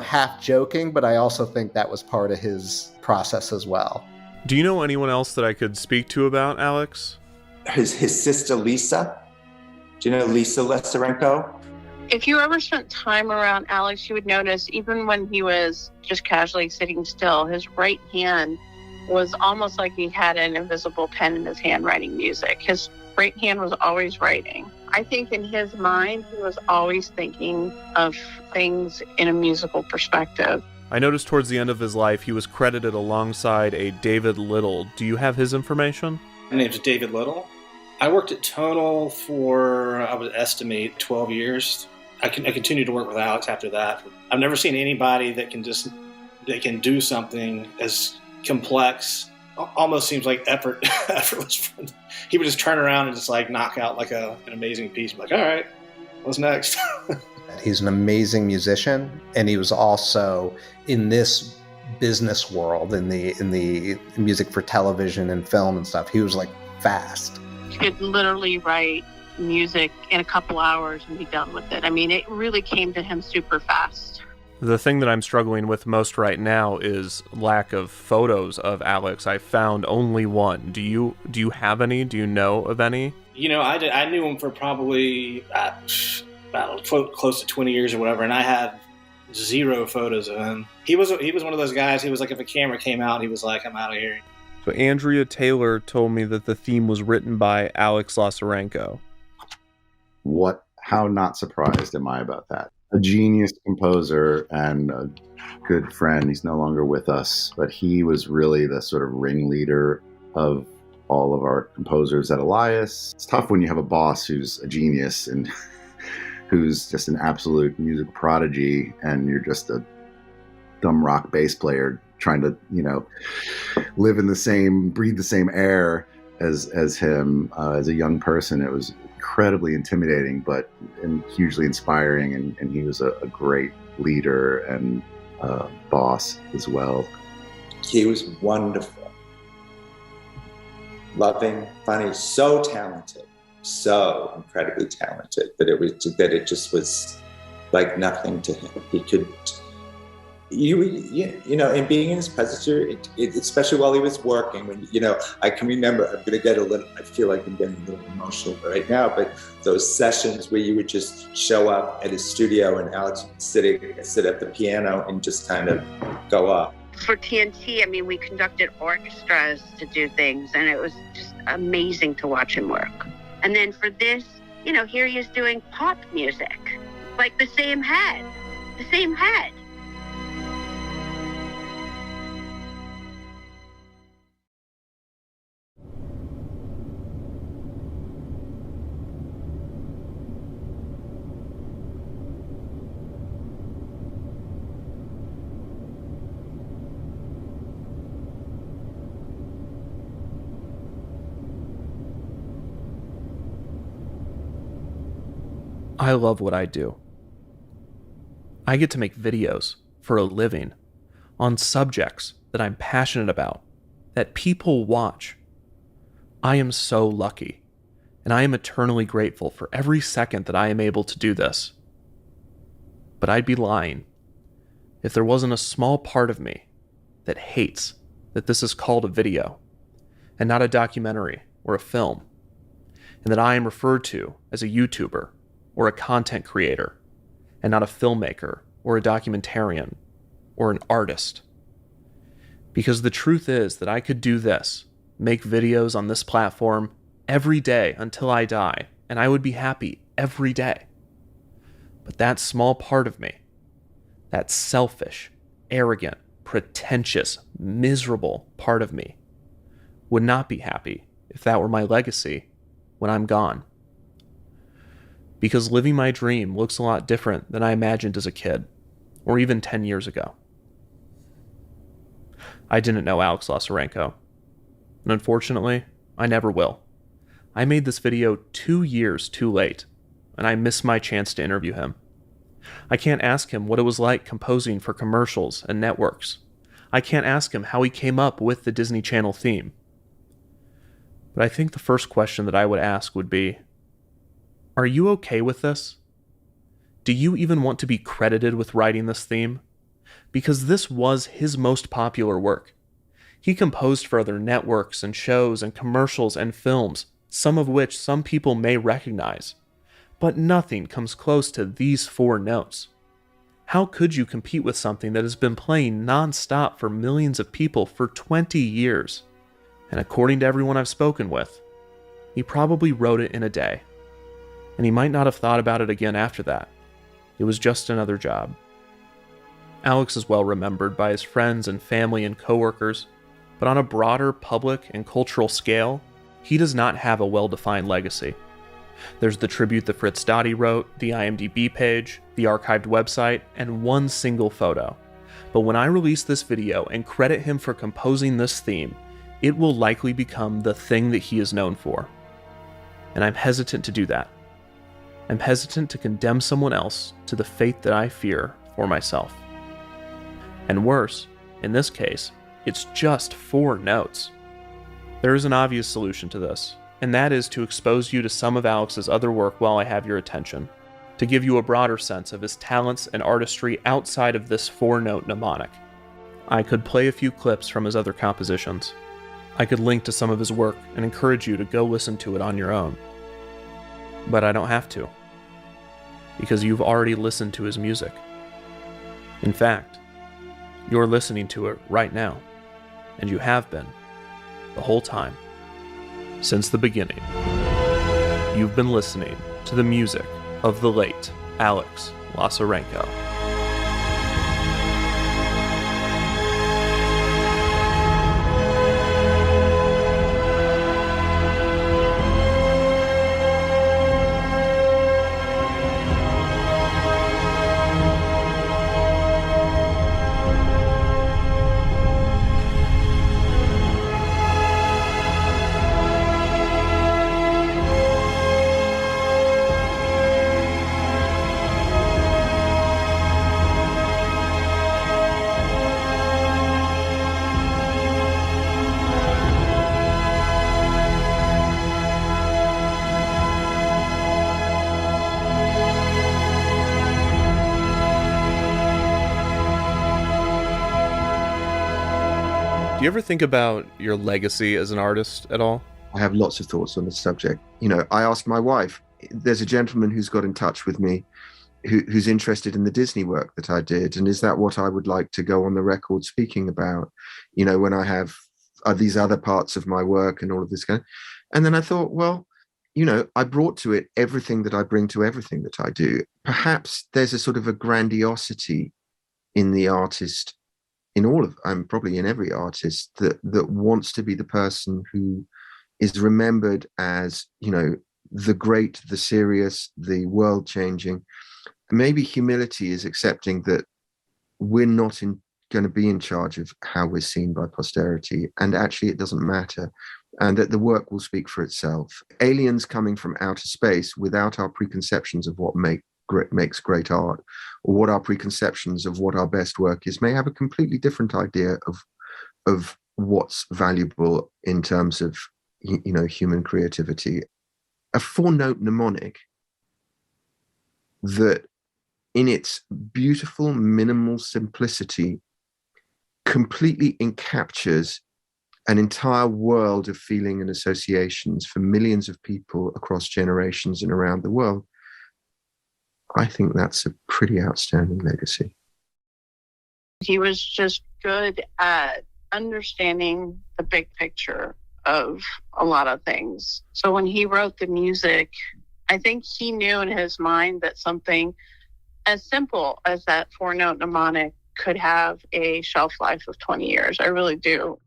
[SPEAKER 2] half joking, but I also think that was part of his process as well.
[SPEAKER 1] Do you know anyone else that I could speak to about Alex?
[SPEAKER 22] His sister Lisa. Do you know Lisa Lazarenko?
[SPEAKER 12] If you ever spent time around Alex, you would notice even when he was just casually sitting still, his right hand was almost like he had an invisible pen in his hand writing music. His right hand was always writing. I think in his mind, he was always thinking of things in a musical perspective.
[SPEAKER 1] I noticed towards the end of his life, he was credited alongside a David Little. Do you have his information?
[SPEAKER 23] My name's David Little. I worked at Tonal for, I would estimate, 12 years. I continued to work with Alex after that. I've never seen anybody that can do something as complex, almost seems like effortless. He would just turn around and just like knock out like an amazing piece. I'm like, all right, what's next?
[SPEAKER 2] He's an amazing musician, and he was also in this business world, in the music for television and film and stuff. He was like fast.
[SPEAKER 12] He could literally write music in a couple hours and be done with it. I mean, it really came to him super fast.
[SPEAKER 1] The thing that I'm struggling with most right now is lack of photos of Alex. I found only one. Do you have any? Do you know of any?
[SPEAKER 23] I knew him for probably about close to 20 years or whatever, and I had 0 photos of him. He was one of those guys. He was like, if a camera came out, he was like, I'm out of here.
[SPEAKER 1] So Andrea Taylor told me that the theme was written by Alex Lazarenko.
[SPEAKER 20] How not surprised am I about that? A genius composer and a good friend. He's no longer with us, but he was really the sort of ringleader of all of our composers at Elias. It's tough when you have a boss who's a genius and who's just an absolute music prodigy, and you're just a dumb rock bass player trying to, breathe the same air. as him as a young person. It was incredibly intimidating, and hugely inspiring. And he was a great leader and boss as well.
[SPEAKER 22] He was wonderful, loving, funny, so talented, so incredibly talented that it just was like nothing to him. He could, and being in his presence, especially while he was working, when, I can remember, I feel like I'm getting a little emotional right now, but those sessions where you would just show up at his studio and Alex would sit at the piano and just kind of go up.
[SPEAKER 21] For TNT, we conducted orchestras to do things, and it was just amazing to watch him work. And then for this, here he is doing pop music, like the same head.
[SPEAKER 1] I love what I do. I get to make videos for a living on subjects that I'm passionate about, that people watch. I am so lucky, and I am eternally grateful for every second that I am able to do this. But I'd be lying if there wasn't a small part of me that hates that this is called a video and not a documentary or a film, and that I am referred to as a YouTuber or a content creator, and not a filmmaker or a documentarian or an artist. Because the truth is that I could do this, make videos on this platform every day until I die, and I would be happy every day. But that small part of me, that selfish, arrogant, pretentious, miserable part of me, would not be happy if that were my legacy when I'm gone. Because living my dream looks a lot different than I imagined as a kid, or even 10 years ago. I didn't know Alex Lazarenko, and unfortunately, I never will. I made this video 2 years too late, and I missed my chance to interview him. I can't ask him what it was like composing for commercials and networks. I can't ask him how he came up with the Disney Channel theme. But I think the first question that I would ask would be, are you okay with this? Do you even want to be credited with writing this theme? Because this was his most popular work. He composed for other networks and shows and commercials and films, some of which some people may recognize. But nothing comes close to these 4 notes. How could you compete with something that has been playing non-stop for millions of people for 20 years? And according to everyone I've spoken with, he probably wrote it in a day. And he might not have thought about it again after that. It was just another job. Alex is well remembered by his friends and family and coworkers, but on a broader public and cultural scale, he does not have a well-defined legacy. There's the tribute that Fritz Dottie wrote, the IMDb page, the archived website, and one single photo. But when I release this video and credit him for composing this theme, it will likely become the thing that he is known for. And I'm hesitant to do that. I'm hesitant to condemn someone else to the fate that I fear for myself. And worse, in this case, it's just 4 notes. There is an obvious solution to this, and that is to expose you to some of Alex's other work while I have your attention, to give you a broader sense of his talents and artistry outside of this 4-note mnemonic. I could play a few clips from his other compositions. I could link to some of his work and encourage you to go listen to it on your own. But I don't have to, because you've already listened to his music. In fact, you're listening to it right now, and you have been the whole time. Since the beginning, you've been listening to the music of the late Alex Lazarenko. Do you ever think about your legacy as an artist at all?
[SPEAKER 19] I have lots of thoughts on the subject. I asked my wife, there's a gentleman who's got in touch with me who's interested in the Disney work that I did. And is that what I would like to go on the record speaking about, when I have these other parts of my work and all of this kind of, and then I thought, well, I brought to it everything that I bring to everything that I do. Perhaps there's a sort of a grandiosity in the artist, probably in every artist that wants to be the person who is remembered as, the great, the serious, the world changing. Maybe humility is accepting that we're not going to be in charge of how we're seen by posterity, and actually it doesn't matter, and that the work will speak for itself. Aliens coming from outer space without our preconceptions of what makes great art, or what our preconceptions of what our best work is, may have a completely different idea of what's valuable in terms of human creativity. A 4-note mnemonic that in its beautiful minimal simplicity completely encaptures an entire world of feeling and associations for millions of people across generations and around the world. I think that's a pretty outstanding legacy.
[SPEAKER 12] He was just good at understanding the big picture of a lot of things. So when he wrote the music, I think he knew in his mind that something as simple as that 4-note mnemonic could have a shelf life of 20 years. I really do.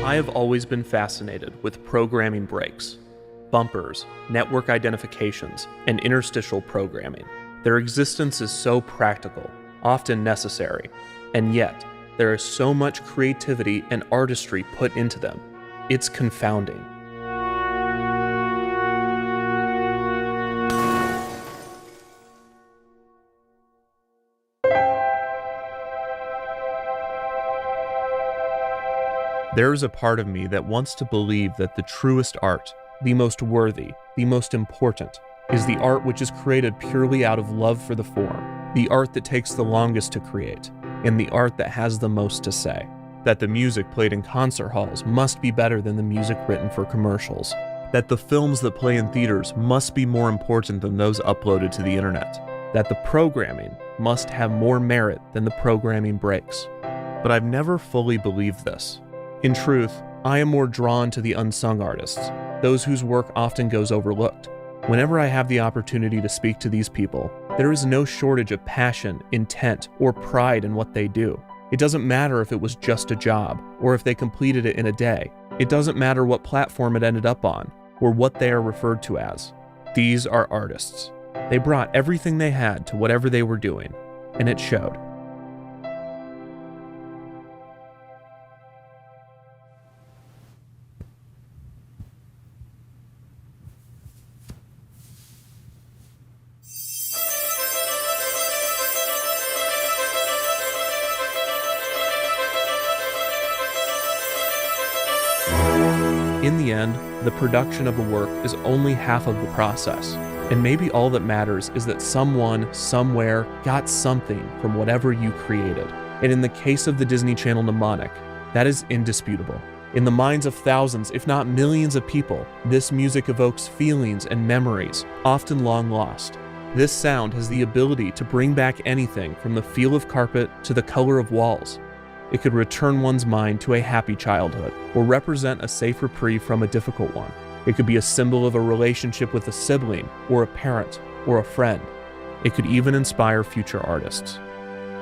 [SPEAKER 1] I have always been fascinated with programming breaks, bumpers, network identifications, and interstitial programming. Their existence is so practical, often necessary, and yet there is so much creativity and artistry put into them. It's confounding. There is a part of me that wants to believe that the truest art, the most worthy, the most important, is the art which is created purely out of love for the form, the art that takes the longest to create, and the art that has the most to say. That the music played in concert halls must be better than the music written for commercials. That the films that play in theaters must be more important than those uploaded to the internet. That the programming must have more merit than the programming breaks. But I've never fully believed this. In truth, I am more drawn to the unsung artists, those whose work often goes overlooked. Whenever I have the opportunity to speak to these people, there is no shortage of passion, intent, or pride in what they do. It doesn't matter if it was just a job, or if they completed it in a day. It doesn't matter what platform it ended up on, or what they are referred to as. These are artists. They brought everything they had to whatever they were doing, and it showed. In the end, the production of a work is only half of the process, and maybe all that matters is that someone, somewhere, got something from whatever you created. And in the case of the Disney Channel mnemonic, that is indisputable. In the minds of thousands, if not millions of people, this music evokes feelings and memories, often long lost. This sound has the ability to bring back anything from the feel of carpet to the color of walls. It could return one's mind to a happy childhood, or represent a safe reprieve from a difficult one. It could be a symbol of a relationship with a sibling, or a parent, or a friend. It could even inspire future artists.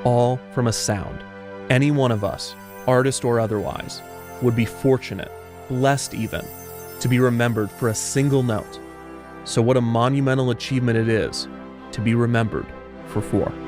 [SPEAKER 1] All from a sound. Any one of us, artist or otherwise, would be fortunate, blessed even, to be remembered for a single note. So what a monumental achievement it is to be remembered for 4.